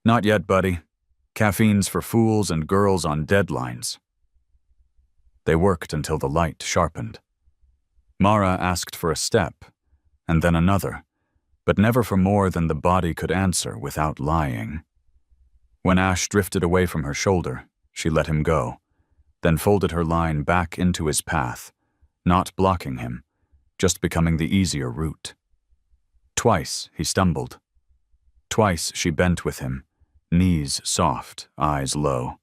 "Not yet, buddy. Caffeine's for fools and girls on deadlines." They worked until the light sharpened. Mara asked for a step, and then another, but never for more than the body could answer without lying. When Ash drifted away from her shoulder, she let him go, then folded her line back into his path, not blocking him, just becoming the easier route. Twice he stumbled. Twice she bent with him, knees soft, eyes low.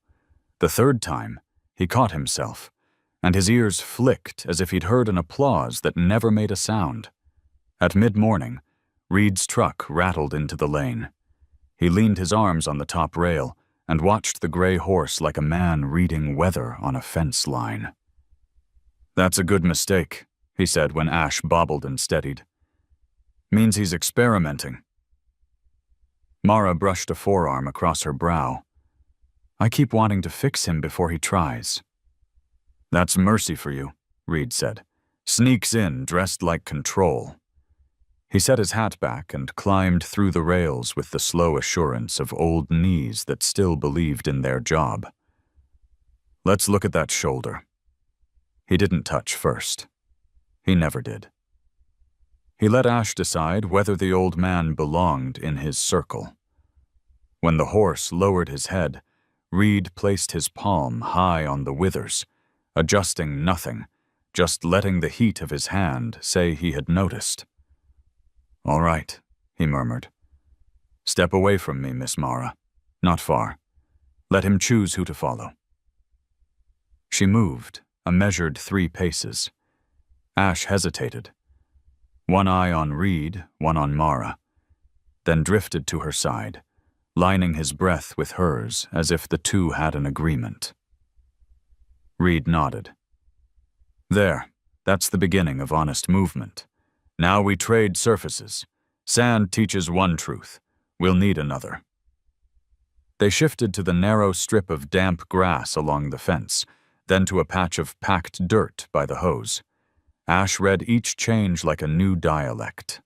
The third time, he caught himself, and his ears flicked as if he'd heard an applause that never made a sound. At mid-morning, Reed's truck rattled into the lane. He leaned his arms on the top rail and watched the gray horse like a man reading weather on a fence line. "That's a good mistake," he said when Ash bobbled and steadied. "Means he's experimenting." Mara brushed a forearm across her brow. "I keep wanting to fix him before he tries." "That's mercy for you," Reed said. "Sneaks in dressed like Control." He set his hat back and climbed through the rails with the slow assurance of old knees that still believed in their job. "Let's look at that shoulder." He didn't touch first. He never did. He let Ash decide whether the old man belonged in his circle. When the horse lowered his head, Reed placed his palm high on the withers, adjusting nothing, just letting the heat of his hand say he had noticed. "All right," he murmured. "Step away from me, Miss Mara. Not far. Let him choose who to follow." She moved, a measured 3 paces. Ash hesitated. One eye on Reed, one on Mara, then drifted to her side, lining his breath with hers as if the two had an agreement. Reed nodded. "There, that's the beginning of honest movement. Now we trade surfaces. Sand teaches one truth. We'll need another." They shifted to the narrow strip of damp grass along the fence, then to a patch of packed dirt by the hose. Ash read each change like a new dialect.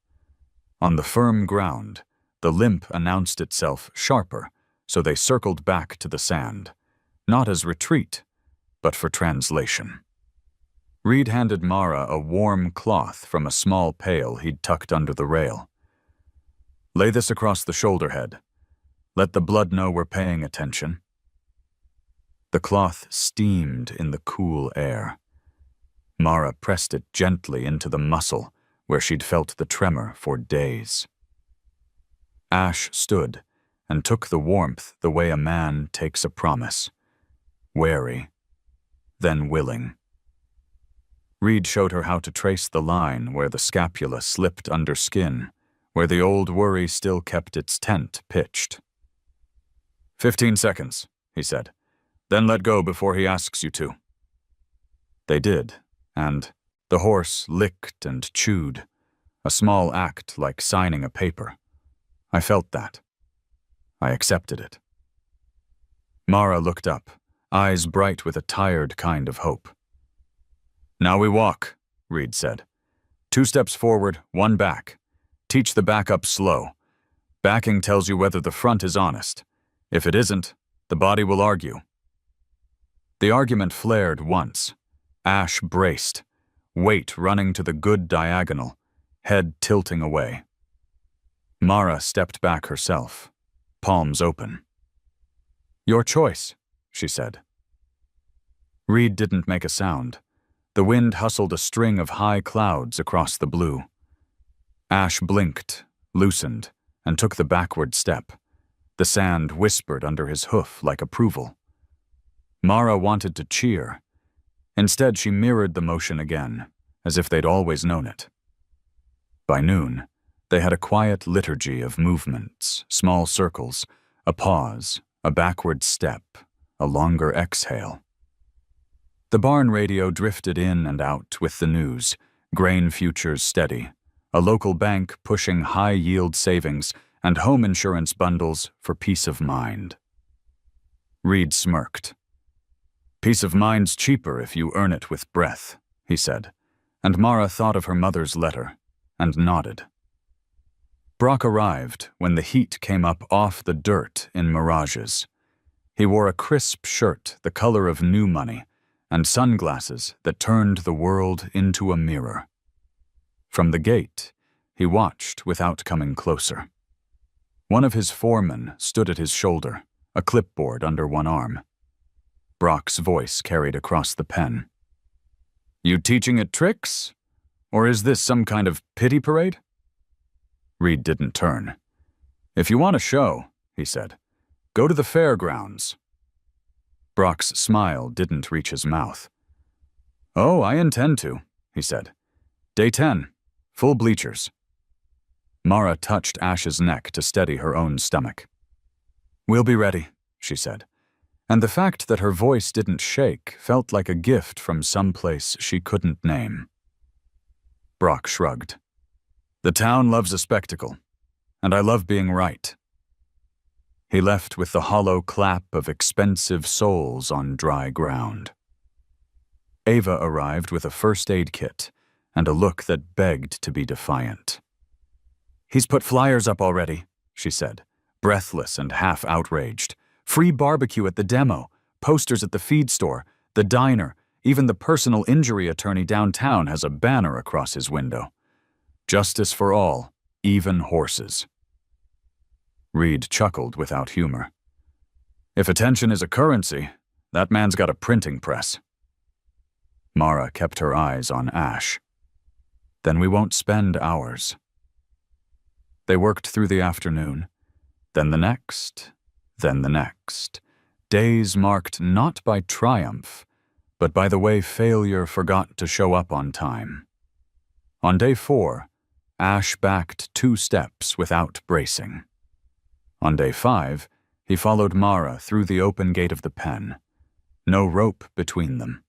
On the firm ground, the limp announced itself sharper, so they circled back to the sand, not as retreat, but for translation. Reed handed Mara a warm cloth from a small pail he'd tucked under the rail. "Lay this across the shoulder head. Let the blood know we're paying attention." The cloth steamed in the cool air. Mara pressed it gently into the muscle where she'd felt the tremor for days. Ash stood and took the warmth the way a man takes a promise, wary, then willing. Reed showed her how to trace the line where the scapula slipped under skin, where the old worry still kept its tent pitched. 15 seconds, he said. Then let go before he asks you to. They did, and the horse licked and chewed, a small act like signing a paper. I felt that. I accepted it. Mara looked up, eyes bright with a tired kind of hope. "Now we walk," Reed said. 2 steps forward, 1 back. Teach the back up slow. Backing tells you whether the front is honest. If it isn't, the body will argue. The argument flared once. Ash braced, weight running to the good diagonal, head tilting away. Mara stepped back herself, palms open. "Your choice," she said. Reed didn't make a sound. The wind hustled a string of high clouds across the blue. Ash blinked, loosened, and took the backward step. The sand whispered under his hoof like approval. Mara wanted to cheer. Instead, she mirrored the motion again, as if they'd always known it. By noon, they had a quiet liturgy of movements, small circles, a pause, a backward step, a longer exhale. The barn radio drifted in and out with the news, grain futures steady, a local bank pushing high-yield savings, and home insurance bundles for peace of mind. Reed smirked. "Peace of mind's cheaper if you earn it with breath," he said, and Mara thought of her mother's letter and nodded. Brock arrived when the heat came up off the dirt in mirages. He wore a crisp shirt the color of new money and sunglasses that turned the world into a mirror. From the gate, he watched without coming closer. One of his foremen stood at his shoulder, a clipboard under one arm. Brock's voice carried across the pen. "You teaching it tricks? Or is this some kind of pity parade?" Reed didn't turn. "If you want a show," he said, "go to the fairgrounds." Brock's smile didn't reach his mouth. "Oh, I intend to," he said. "Day 10, full bleachers." Mara touched Ash's neck to steady her own stomach. "We'll be ready," she said, and the fact that her voice didn't shake felt like a gift from someplace she couldn't name. Brock shrugged. "The town loves a spectacle, and I love being right." He left with the hollow clap of expensive soles on dry ground. Ava arrived with a first aid kit and a look that begged to be defiant. "He's put flyers up already," she said, breathless and half outraged. "Free barbecue at the demo, posters at the feed store, the diner, even the personal injury attorney downtown has a banner across his window. Justice for all, even horses." Reed chuckled without humor. "If attention is a currency, that man's got a printing press." Mara kept her eyes on Ash. "Then we won't spend hours." They worked through the afternoon, then the next, then the next. Days marked not by triumph, but by the way failure forgot to show up on time. On day 4, Ash backed 2 steps without bracing. On day 5, he followed Mara through the open gate of the pen. No rope between them.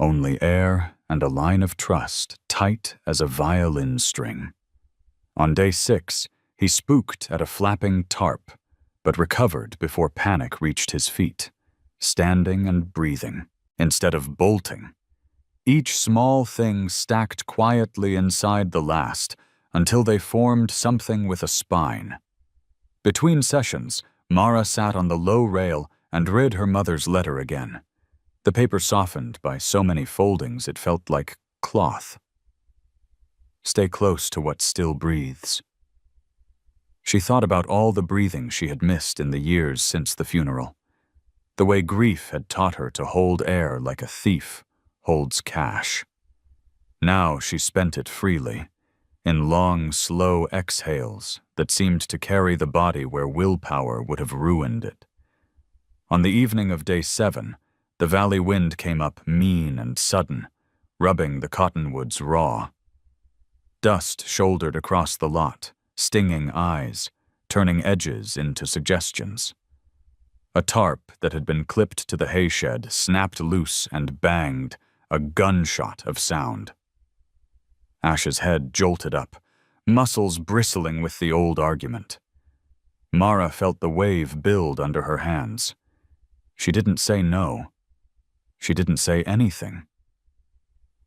Only air and a line of trust tight as a violin string. On day 6, he spooked at a flapping tarp, but recovered before panic reached his feet, standing and breathing, instead of bolting. Each small thing stacked quietly inside the last until they formed something with a spine. Between sessions, Mara sat on the low rail and read her mother's letter again. The paper softened by so many foldings it felt like cloth. "Stay close to what still breathes." She thought about all the breathing she had missed in the years since the funeral. The way grief had taught her to hold air like a thief holds cash. Now she spent it freely, in long, slow exhales that seemed to carry the body where willpower would have ruined it. On the evening of day 7, the valley wind came up mean and sudden, rubbing the cottonwoods raw. Dust shouldered across the lot, stinging eyes, turning edges into suggestions. A tarp that had been clipped to the hayshed snapped loose and banged, a gunshot of sound. Ash's head jolted up, muscles bristling with the old argument. Mara felt the wave build under her hands. She didn't say no. She didn't say anything.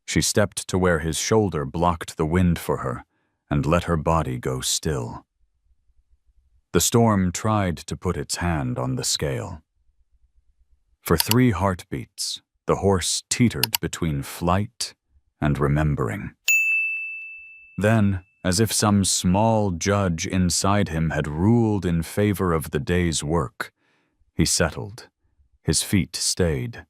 She stepped to where his shoulder blocked the wind for her and let her body go still. The storm tried to put its hand on the scale. For 3 heartbeats, the horse teetered between flight and remembering. Then, as if some small judge inside him had ruled in favor of the day's work, he settled. His feet stayed.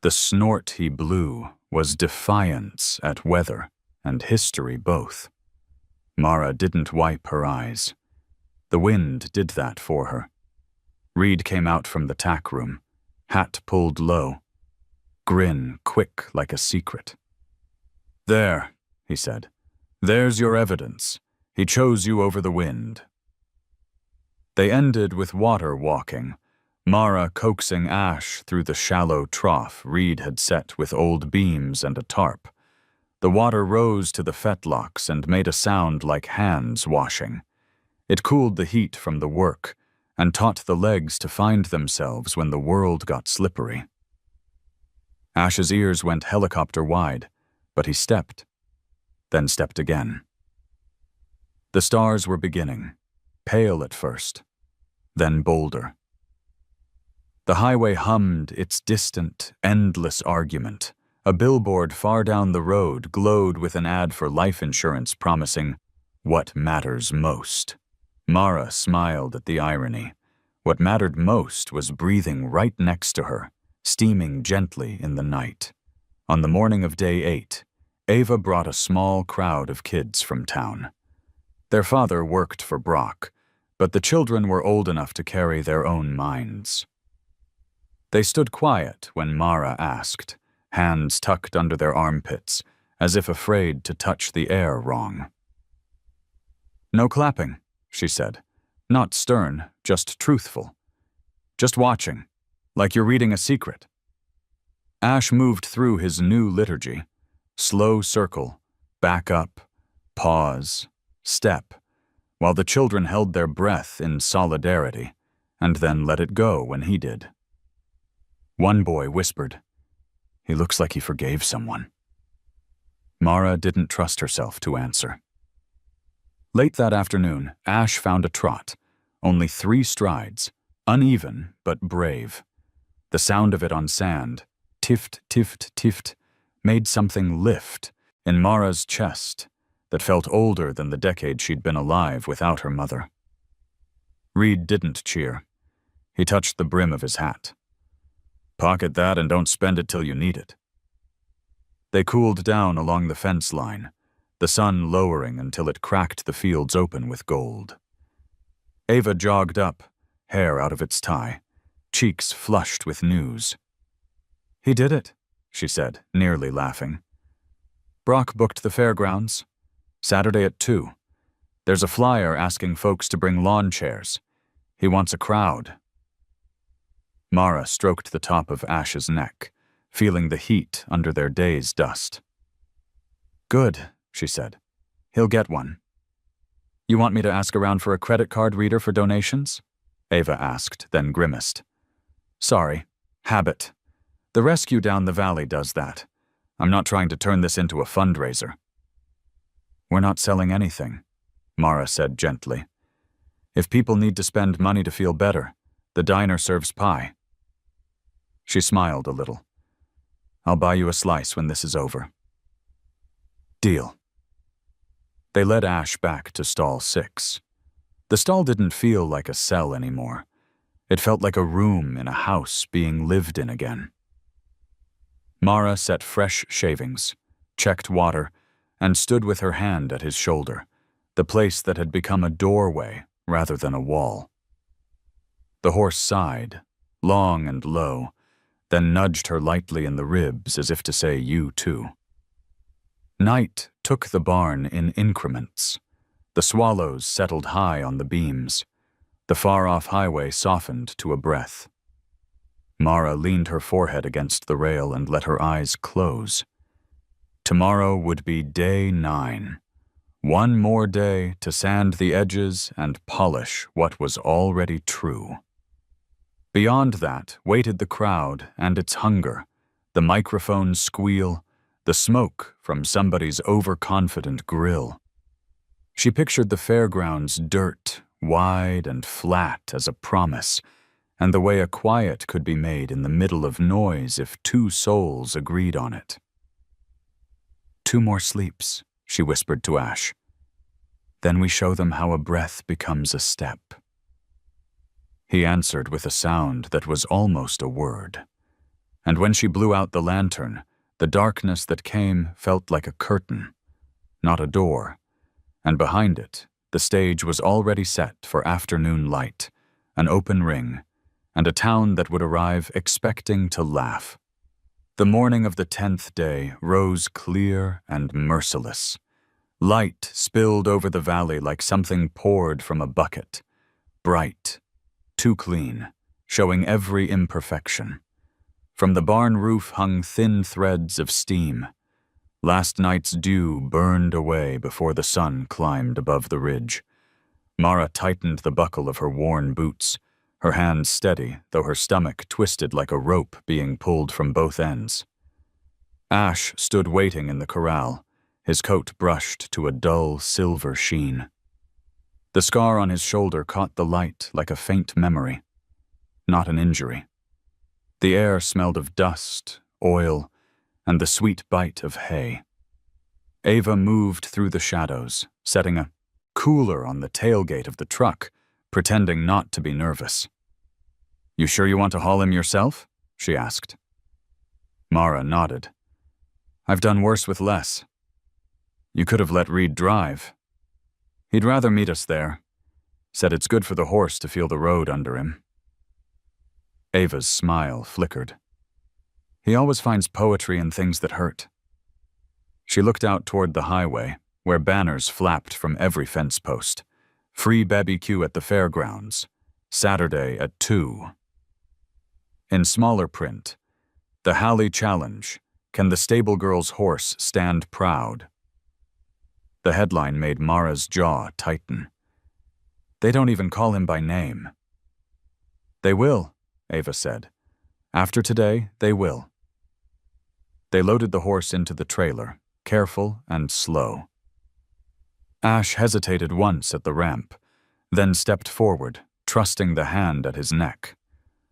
The snort he blew was defiance at weather and history both. Mara didn't wipe her eyes. The wind did that for her. Reed came out from the tack room, hat pulled low, grin quick like a secret. "There," he said. "There's your evidence. He chose you over the wind." They ended with water walking, Mara coaxing Ash through the shallow trough Reed had set with old beams and a tarp. The water rose to the fetlocks and made a sound like hands washing. It cooled the heat from the work and taught the legs to find themselves when the world got slippery. Ash's ears went helicopter wide, but he stepped, then stepped again. The stars were beginning, pale at first, then bolder. The highway hummed its distant, endless argument. A billboard far down the road glowed with an ad for life insurance promising, "What matters most." Mara smiled at the irony. What mattered most was breathing right next to her, steaming gently in the night. On the morning of day 8, Ava brought a small crowd of kids from town. Their father worked for Brock, but the children were old enough to carry their own minds. They stood quiet when Mara asked, hands tucked under their armpits, as if afraid to touch the air wrong. "No clapping," she said. "Not stern, just truthful. Just watching, like you're reading a secret." Ash moved through his new liturgy. Slow circle, back up, pause, step, while the children held their breath in solidarity, and then let it go when he did. One boy whispered, "He looks like he forgave someone." Mara didn't trust herself to answer. Late that afternoon, Ash found a trot, only 3 strides, uneven but brave. The sound of it on sand, tift, tift, tift, made something lift in Mara's chest that felt older than the decade she'd been alive without her mother. Reed didn't cheer. He touched the brim of his hat. "Pocket that and don't spend it till you need it." They cooled down along the fence line, the sun lowering until it cracked the fields open with gold. Ava jogged up, hair out of its tie, cheeks flushed with news. "He did it," she said, nearly laughing. "Brock booked the fairgrounds. Saturday at 2. There's a flyer asking folks to bring lawn chairs. He wants a crowd." Mara stroked the top of Ash's neck, feeling the heat under their day's dust. "Good," she said. "He'll get one." "You want me to ask around for a credit card reader for donations?" Ava asked, then grimaced. "Sorry. Habit. The rescue down the valley does that. I'm not trying to turn this into a fundraiser." "We're not selling anything," Mara said gently. "If people need to spend money to feel better, the diner serves pie." She smiled a little. "I'll buy you a slice when this is over." "Deal." They led Ash back to stall 6. The stall didn't feel like a cell anymore. It felt like a room in a house being lived in again. Mara set fresh shavings, checked water, and stood with her hand at his shoulder, the place that had become a doorway rather than a wall. The horse sighed, long and low, then nudged her lightly in the ribs as if to say, "You too." Night took the barn in increments. The swallows settled high on the beams. The far-off highway softened to a breath. Mara leaned her forehead against the rail and let her eyes close. Tomorrow would be day 9. One more day to sand the edges and polish what was already true. Beyond that waited the crowd and its hunger, the microphone squeal, the smoke from somebody's overconfident grill. She pictured the fairgrounds dirt, wide and flat as a promise, and the way a quiet could be made in the middle of noise if two souls agreed on it. 2 more sleeps, she whispered to Ash. Then we show them how a breath becomes a step. He answered with a sound that was almost a word. And when she blew out the lantern, the darkness that came felt like a curtain, not a door, and behind it, the stage was already set for afternoon light, an open ring, and a town that would arrive expecting to laugh. The morning of the 10th day rose clear and merciless. Light spilled over the valley like something poured from a bucket, bright, too clean, showing every imperfection. From the barn roof hung thin threads of steam. Last night's dew burned away before the sun climbed above the ridge. Mara tightened the buckle of her worn boots, her hands steady, though her stomach twisted like a rope being pulled from both ends. Ash stood waiting in the corral, his coat brushed to a dull silver sheen. The scar on his shoulder caught the light like a faint memory, not an injury. The air smelled of dust, oil, and the sweet bite of hay. Ava moved through the shadows, setting a cooler on the tailgate of the truck, pretending not to be nervous. "You sure you want to haul him yourself?" she asked. Mara nodded. "I've done worse with less. You could have let Reed drive. He'd rather meet us there. Said it's good for the horse to feel the road under him." Ava's smile flickered. "He always finds poetry in things that hurt." She looked out toward the highway, where banners flapped from every fence post. Free BBQ at the fairgrounds. Saturday at 2. In smaller print, the Halley Challenge. Can the stable girl's horse stand proud? The headline made Mara's jaw tighten. They don't even call him by name. "They will," Ava said. "After today, they will." They loaded the horse into the trailer, careful and slow. Ash hesitated once at the ramp, then stepped forward, trusting the hand at his neck.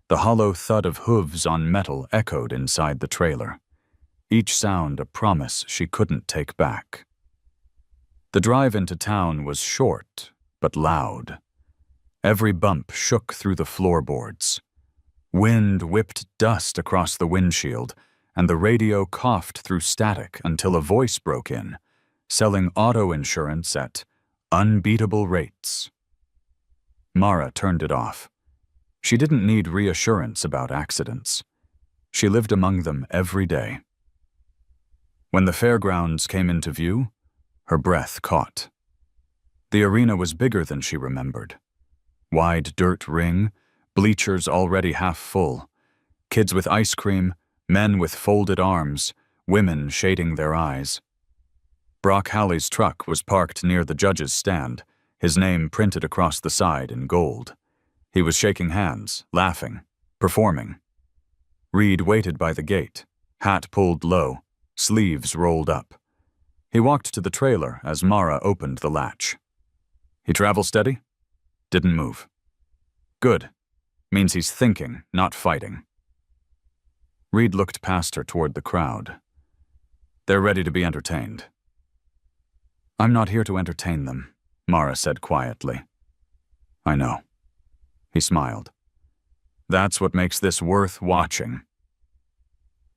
The hollow thud of hooves on metal echoed inside the trailer, each sound a promise she couldn't take back. The drive into town was short, but loud. Every bump shook through the floorboards. Wind whipped dust across the windshield, and the radio coughed through static until a voice broke in, selling auto insurance at unbeatable rates. Mara turned it off. She didn't need reassurance about accidents. She lived among them every day. When the fairgrounds came into view, her breath caught. The arena was bigger than she remembered. Wide dirt ring, bleachers already half full, kids with ice cream, men with folded arms, women shading their eyes. Brock Halley's truck was parked near the judge's stand, his name printed across the side in gold. He was shaking hands, laughing, performing. Reed waited by the gate, hat pulled low, sleeves rolled up. He walked to the trailer as Mara opened the latch. "He travel steady?" "Didn't move." "Good. Means he's thinking, not fighting." Reed looked past her toward the crowd. "They're ready to be entertained." "I'm not here to entertain them," Mara said quietly. "I know." He smiled. "That's what makes this worth watching."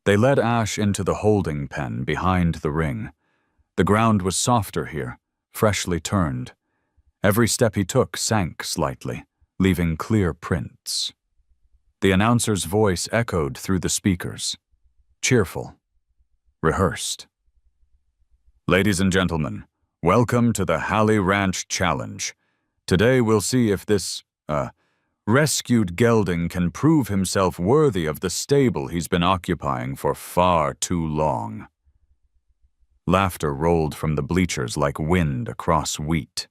They led Ash into the holding pen behind the ring. The ground was softer here, freshly turned. Every step he took sank slightly, leaving clear prints. The announcer's voice echoed through the speakers. Cheerful. Rehearsed. "Ladies and gentlemen, welcome to the Halley Ranch Challenge. Today we'll see if this, rescued gelding can prove himself worthy of the stable he's been occupying for far too long." Laughter rolled from the bleachers like wind across wheat.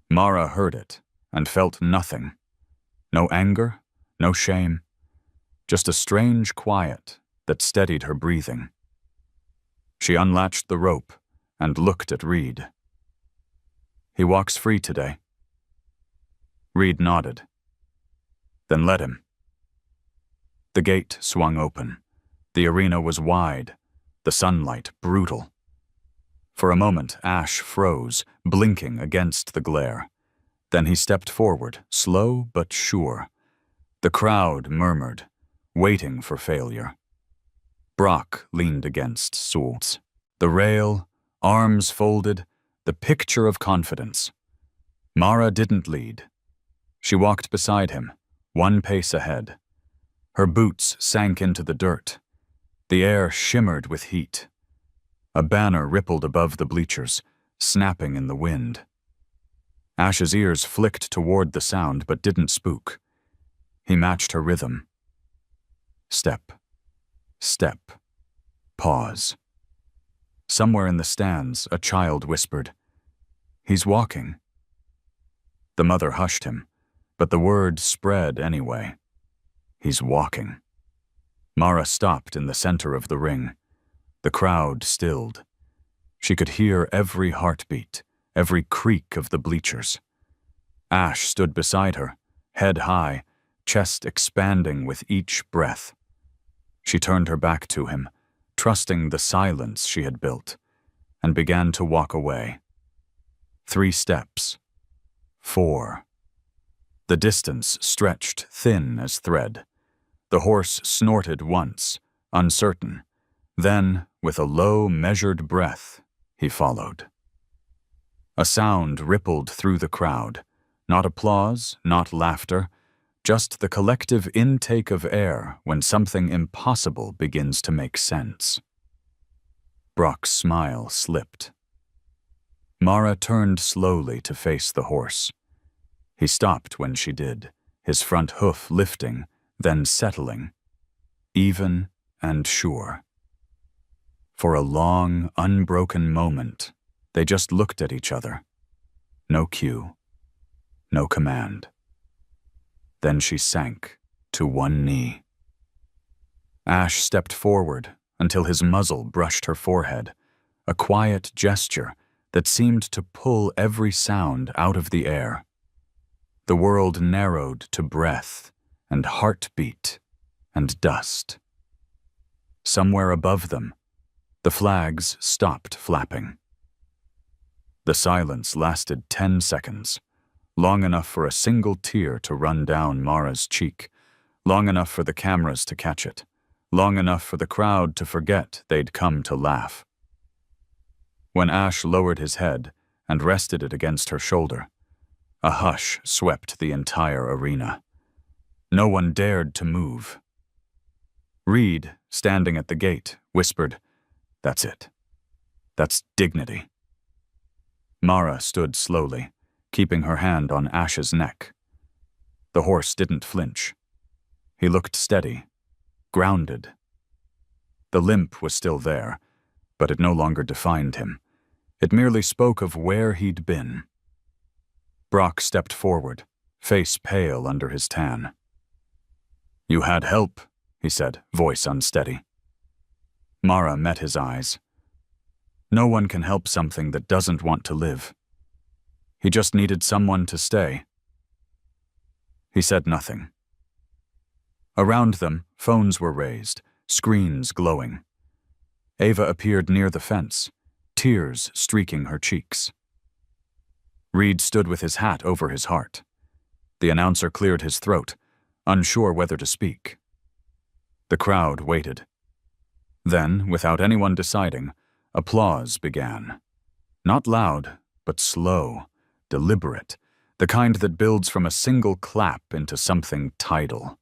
Mara heard it and felt nothing. No anger, no shame, just a strange quiet that steadied her breathing. She unlatched the rope and looked at Reed. "He walks free today." Reed nodded. Then let him. The gate swung open. The arena was wide, the sunlight brutal. For a moment, Ash froze, blinking against the glare. Then he stepped forward, slow but sure. The crowd murmured, waiting for failure. Brock leaned against Schultz. The rail, arms folded, the picture of confidence. Mara didn't lead. She walked beside him, one pace ahead. Her boots sank into the dirt. The air shimmered with heat. A banner rippled above the bleachers, snapping in the wind. Ash's ears flicked toward the sound but didn't spook. He matched her rhythm. Step. Step. Pause. Somewhere in the stands, a child whispered, "He's walking." The mother hushed him, but the word spread anyway. He's walking. Mara stopped in the center of the ring. The crowd stilled. She could hear every heartbeat, every creak of the bleachers. Ash stood beside her, head high, chest expanding with each breath. She turned her back to him, trusting the silence she had built, and began to walk away. 3 steps. 4. The distance stretched thin as thread. The horse snorted once, uncertain. Then, with a low, measured breath, he followed. A sound rippled through the crowd. Not applause, not laughter, just the collective intake of air when something impossible begins to make sense. Brock's smile slipped. Mara turned slowly to face the horse. He stopped when she did, his front hoof lifting, then settling, even and sure. For a long, unbroken moment, they just looked at each other. No cue, no command. Then she sank to one knee. Ash stepped forward until his muzzle brushed her forehead, a quiet gesture that seemed to pull every sound out of the air. The world narrowed to breath and heartbeat and dust. Somewhere above them, the flags stopped flapping. The silence lasted 10 seconds, long enough for a single tear to run down Mara's cheek, long enough for the cameras to catch it, long enough for the crowd to forget they'd come to laugh. When Ash lowered his head and rested it against her shoulder, a hush swept the entire arena. No one dared to move. Reed, standing at the gate, whispered, "That's it. That's dignity." Mara stood slowly, keeping her hand on Ash's neck. The horse didn't flinch. He looked steady, grounded. The limp was still there, but it no longer defined him. It merely spoke of where he'd been. Brock stepped forward, face pale under his tan. "You had help," he said, voice unsteady. Mara met his eyes. No one can help something that doesn't want to live. He just needed someone to stay. He said nothing. Around them, phones were raised, screens glowing. Ava appeared near the fence, tears streaking her cheeks. Reed stood with his hat over his heart. The announcer cleared his throat, unsure whether to speak. The crowd waited. Then, without anyone deciding, applause began. Not loud, but slow, deliberate, the kind that builds from a single clap into something tidal.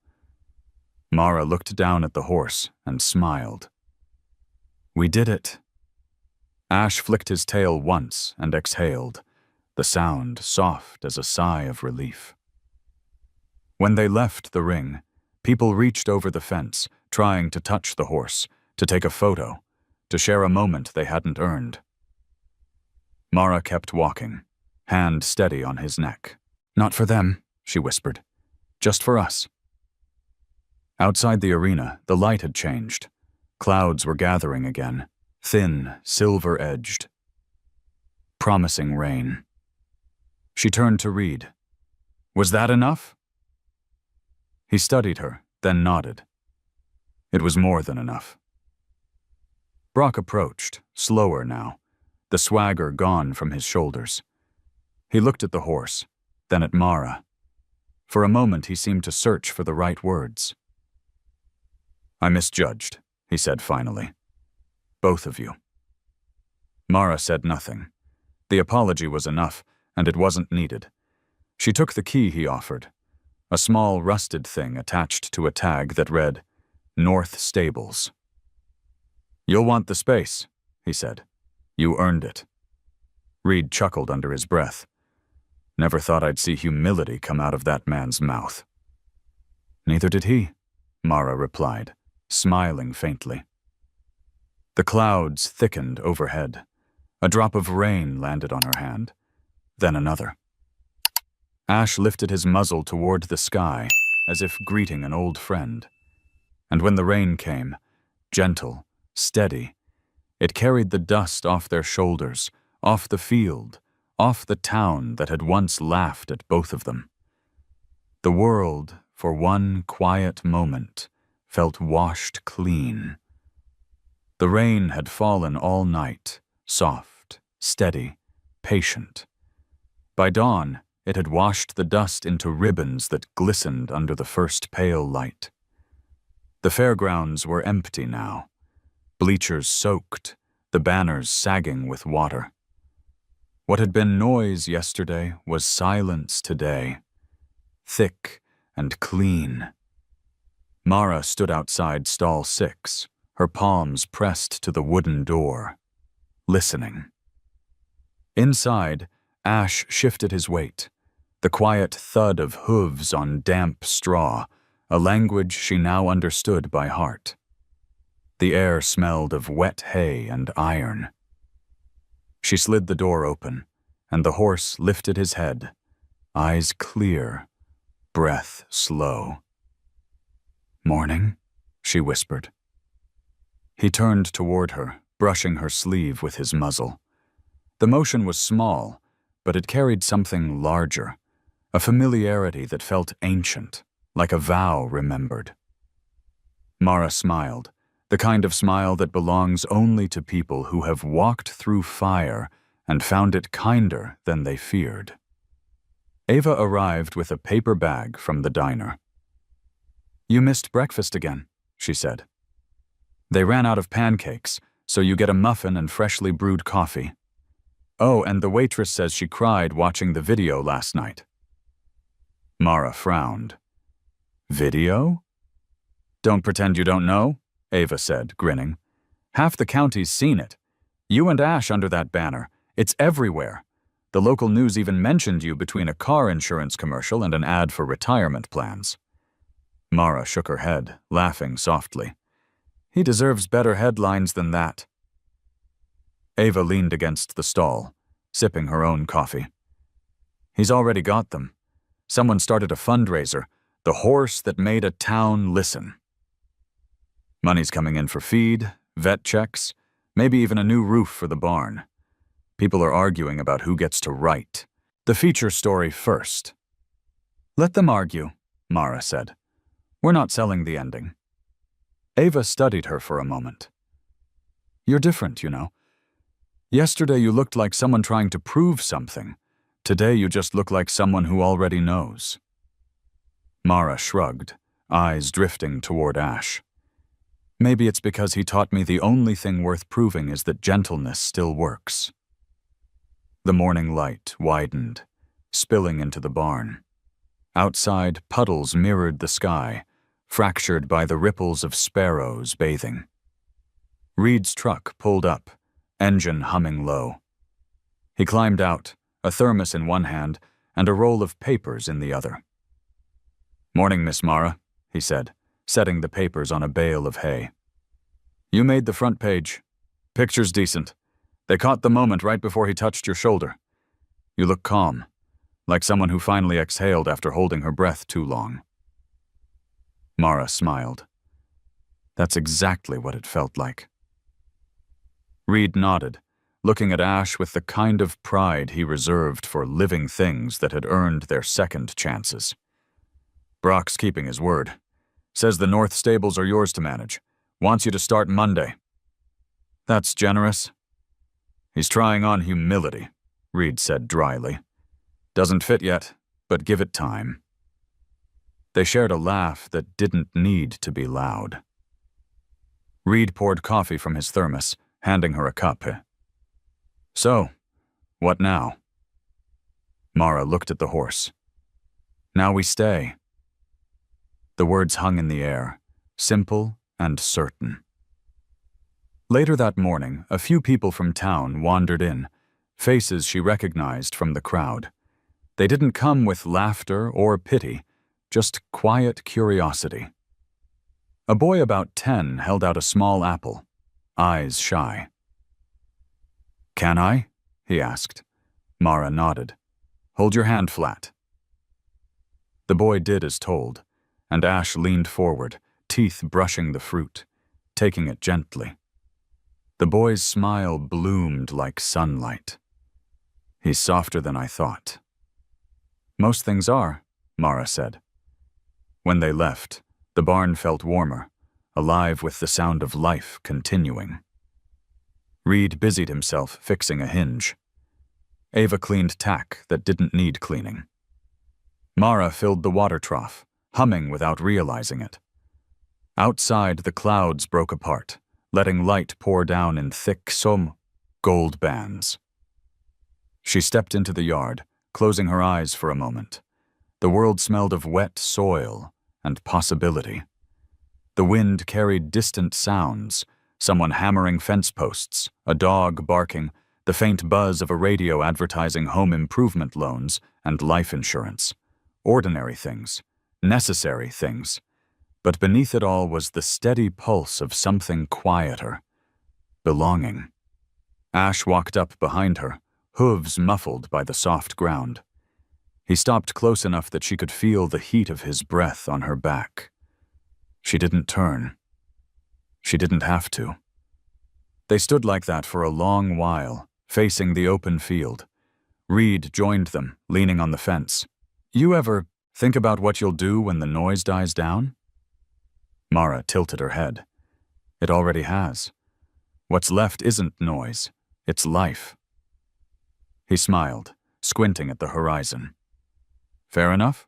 Mara looked down at the horse and smiled. "We did it." Ash flicked his tail once and exhaled, the sound soft as a sigh of relief. When they left the ring, people reached over the fence, trying to touch the horse, to take a photo, to share a moment they hadn't earned. Mara kept walking, hand steady on his neck. "Not for them," she whispered. "Just for us." Outside the arena, the light had changed. Clouds were gathering again, thin, silver-edged. Promising rain. She turned to Reed. Was that enough? He studied her, then nodded. It was more than enough. Brock approached, slower now, the swagger gone from his shoulders. He looked at the horse, then at Mara. For a moment he seemed to search for the right words. I misjudged, he said finally. Both of you. Mara said nothing. The apology was enough, and it wasn't needed. She took the key he offered, a small rusted thing attached to a tag that read, North Stables. You'll want the space, he said. You earned it. Reed chuckled under his breath. Never thought I'd see humility come out of that man's mouth. Neither did he, Mara replied, smiling faintly. The clouds thickened overhead. A drop of rain landed on her hand, then another. Ash lifted his muzzle toward the sky, as if greeting an old friend. And when the rain came, gentle, steady, it carried the dust off their shoulders, off the field, off the town that had once laughed at both of them. The world, for one quiet moment, felt washed clean. The rain had fallen all night, soft, steady, patient. By dawn, it had washed the dust into ribbons that glistened under the first pale light. The fairgrounds were empty now, bleachers soaked, the banners sagging with water. What had been noise yesterday was silence today, thick and clean. Mara stood outside stall 6, her palms pressed to the wooden door, listening. Inside, Ash shifted his weight, the quiet thud of hooves on damp straw, a language she now understood by heart. The air smelled of wet hay and iron. She slid the door open, and the horse lifted his head, eyes clear, breath slow. Morning, she whispered. He turned toward her, brushing her sleeve with his muzzle. The motion was small, but it carried something larger, a familiarity that felt ancient, like a vow remembered. Mara smiled, the kind of smile that belongs only to people who have walked through fire and found it kinder than they feared. Ava arrived with a paper bag from the diner. You missed breakfast again, she said. They ran out of pancakes, so you get a muffin and freshly brewed coffee. Oh, and the waitress says she cried watching the video last night. Mara frowned. Video? Don't pretend you don't know, Ava said, grinning. Half the county's seen it. You and Ash under that banner. It's everywhere. The local news even mentioned you between a car insurance commercial and an ad for retirement plans. Mara shook her head, laughing softly. He deserves better headlines than that. Ava leaned against the stall, sipping her own coffee. He's already got them. Someone started a fundraiser, the horse that made a town listen. Money's coming in for feed, vet checks, maybe even a new roof for the barn. People are arguing about who gets to write the feature story first. Let them argue, Mara said. We're not selling the ending. Ava studied her for a moment. You're different, you know. Yesterday you looked like someone trying to prove something. Today you just look like someone who already knows. Mara shrugged, eyes drifting toward Ash. Maybe it's because he taught me the only thing worth proving is that gentleness still works. The morning light widened, spilling into the barn. Outside, puddles mirrored the sky, fractured by the ripples of sparrows bathing. Reed's truck pulled up, engine humming low. He climbed out, a thermos in one hand and a roll of papers in the other. Morning, Miss Mara, he said, setting the papers on a bale of hay. You made the front page. Picture's decent. They caught the moment right before he touched your shoulder. You look calm, like someone who finally exhaled after holding her breath too long. Mara smiled. That's exactly what it felt like. Reed nodded, looking at Ash with the kind of pride he reserved for living things that had earned their second chances. "Brock's keeping his word. Says the North stables are yours to manage. Wants you to start Monday." "That's generous." "He's trying on humility," Reed said dryly. "Doesn't fit yet, but give it time." They shared a laugh that didn't need to be loud. Reed poured coffee from his thermos, handing her a cup. "So, what now?" Mara looked at the horse. "Now we stay." The words hung in the air, simple and certain. Later that morning, a few people from town wandered in, faces she recognized from the crowd. They didn't come with laughter or pity, just quiet curiosity. A boy about 10 held out a small apple, eyes shy. "Can I?" he asked. Mara nodded. "Hold your hand flat." The boy did as told, and Ash leaned forward, teeth brushing the fruit, taking it gently. The boy's smile bloomed like sunlight. "He's softer than I thought." "Most things are," Mara said. When they left, the barn felt warmer, alive with the sound of life continuing. Reed busied himself fixing a hinge. Ava cleaned tack that didn't need cleaning. Mara filled the water trough, humming without realizing it. Outside, the clouds broke apart, letting light pour down in thick gold bands. She stepped into the yard, closing her eyes for a moment. The world smelled of wet soil and possibility. The wind carried distant sounds, someone hammering fence posts, a dog barking, the faint buzz of a radio advertising home improvement loans and life insurance. Ordinary things, necessary things. But beneath it all was the steady pulse of something quieter. Belonging. Ash walked up behind her, hooves muffled by the soft ground. He stopped close enough that she could feel the heat of his breath on her back. She didn't turn. She didn't have to. They stood like that for a long while, facing the open field. Reed joined them, leaning on the fence. "You ever think about what you'll do when the noise dies down?" Mara tilted her head. "It already has. What's left isn't noise, it's life." He smiled, squinting at the horizon. "Fair enough?"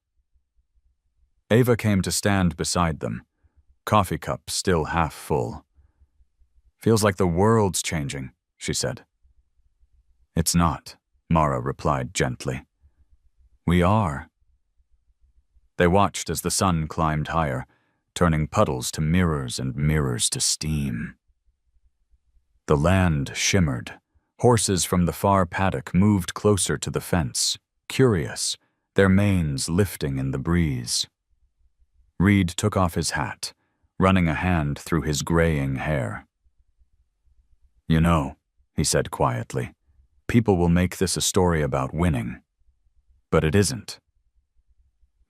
Ava came to stand beside them, coffee cup still half full. "Feels like the world's changing," she said. "It's not," Mara replied gently. "We are." They watched as the sun climbed higher, turning puddles to mirrors and mirrors to steam. The land shimmered. Horses from the far paddock moved closer to the fence, curious, their manes lifting in the breeze. Reed took off his hat, running a hand through his graying hair. "You know," he said quietly, "people will make this a story about winning. But it isn't."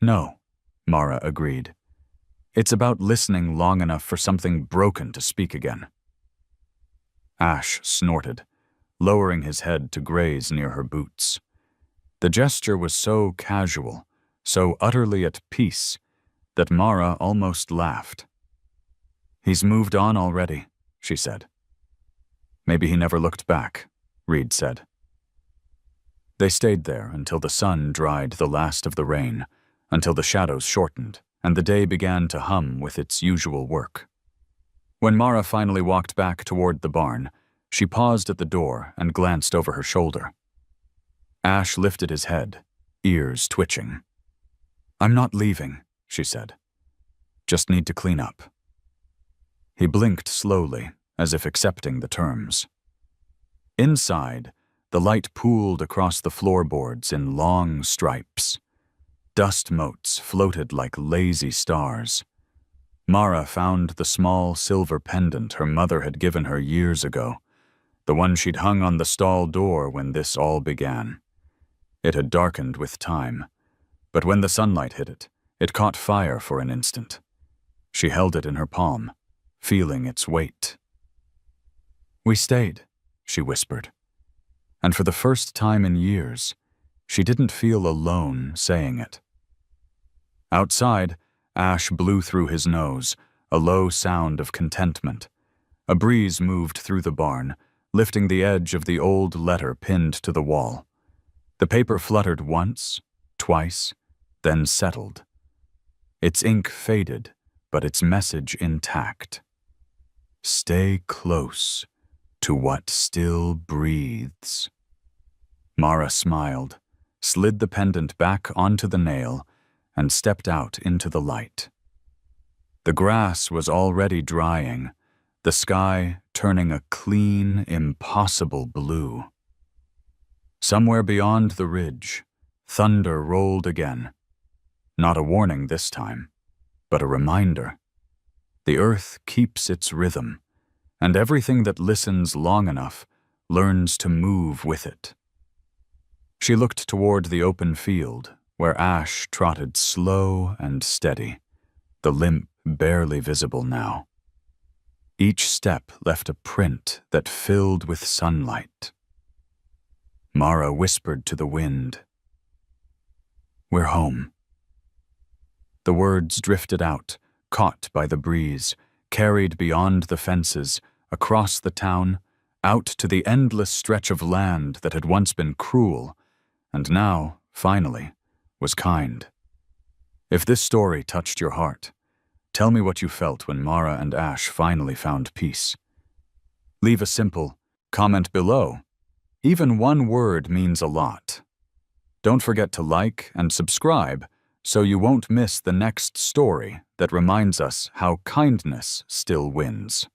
"No," Mara agreed. "It's about listening long enough for something broken to speak again." Ash snorted, lowering his head to graze near her boots. The gesture was so casual, so utterly at peace, that Mara almost laughed. "He's moved on already," she said. "Maybe he never looked back," Reed said. They stayed there until the sun dried the last of the rain, until the shadows shortened, and the day began to hum with its usual work. When Mara finally walked back toward the barn, she paused at the door and glanced over her shoulder. Ash lifted his head, ears twitching. "I'm not leaving," she said. "Just need to clean up." He blinked slowly, as if accepting the terms. Inside, the light pooled across the floorboards in long stripes. Dust motes floated like lazy stars. Mara found the small silver pendant her mother had given her years ago, the one she'd hung on the stall door when this all began. It had darkened with time, but when the sunlight hit it, it caught fire for an instant. She held it in her palm, feeling its weight. "We stayed," she whispered. and for the first time in years, she didn't feel alone saying it. Outside, ash blew through his nose, a low sound of contentment. A breeze moved through the barn, lifting the edge of the old letter pinned to the wall. The paper fluttered once, twice, then settled. Its ink faded, but its message intact. Stay close to what still breathes. Mara smiled, slid the pendant back onto the nail, and stepped out into the light. The grass was already drying, the sky turning a clean, impossible blue. Somewhere beyond the ridge, thunder rolled again. Not a warning this time, but a reminder. The earth keeps its rhythm, and everything that listens long enough learns to move with it. She looked toward the open field, where Ash trotted slow and steady, the limp barely visible now. Each step left a print that filled with sunlight. Mara whispered to the wind, "We're home." The words drifted out, caught by the breeze, carried beyond the fences, across the town, out to the endless stretch of land that had once been cruel, and now, finally, was kind. If this story touched your heart, tell me what you felt when Mara and Ash finally found peace. Leave a simple comment below. Even one word means a lot. Don't forget to like and subscribe so you won't miss the next story that reminds us how kindness still wins.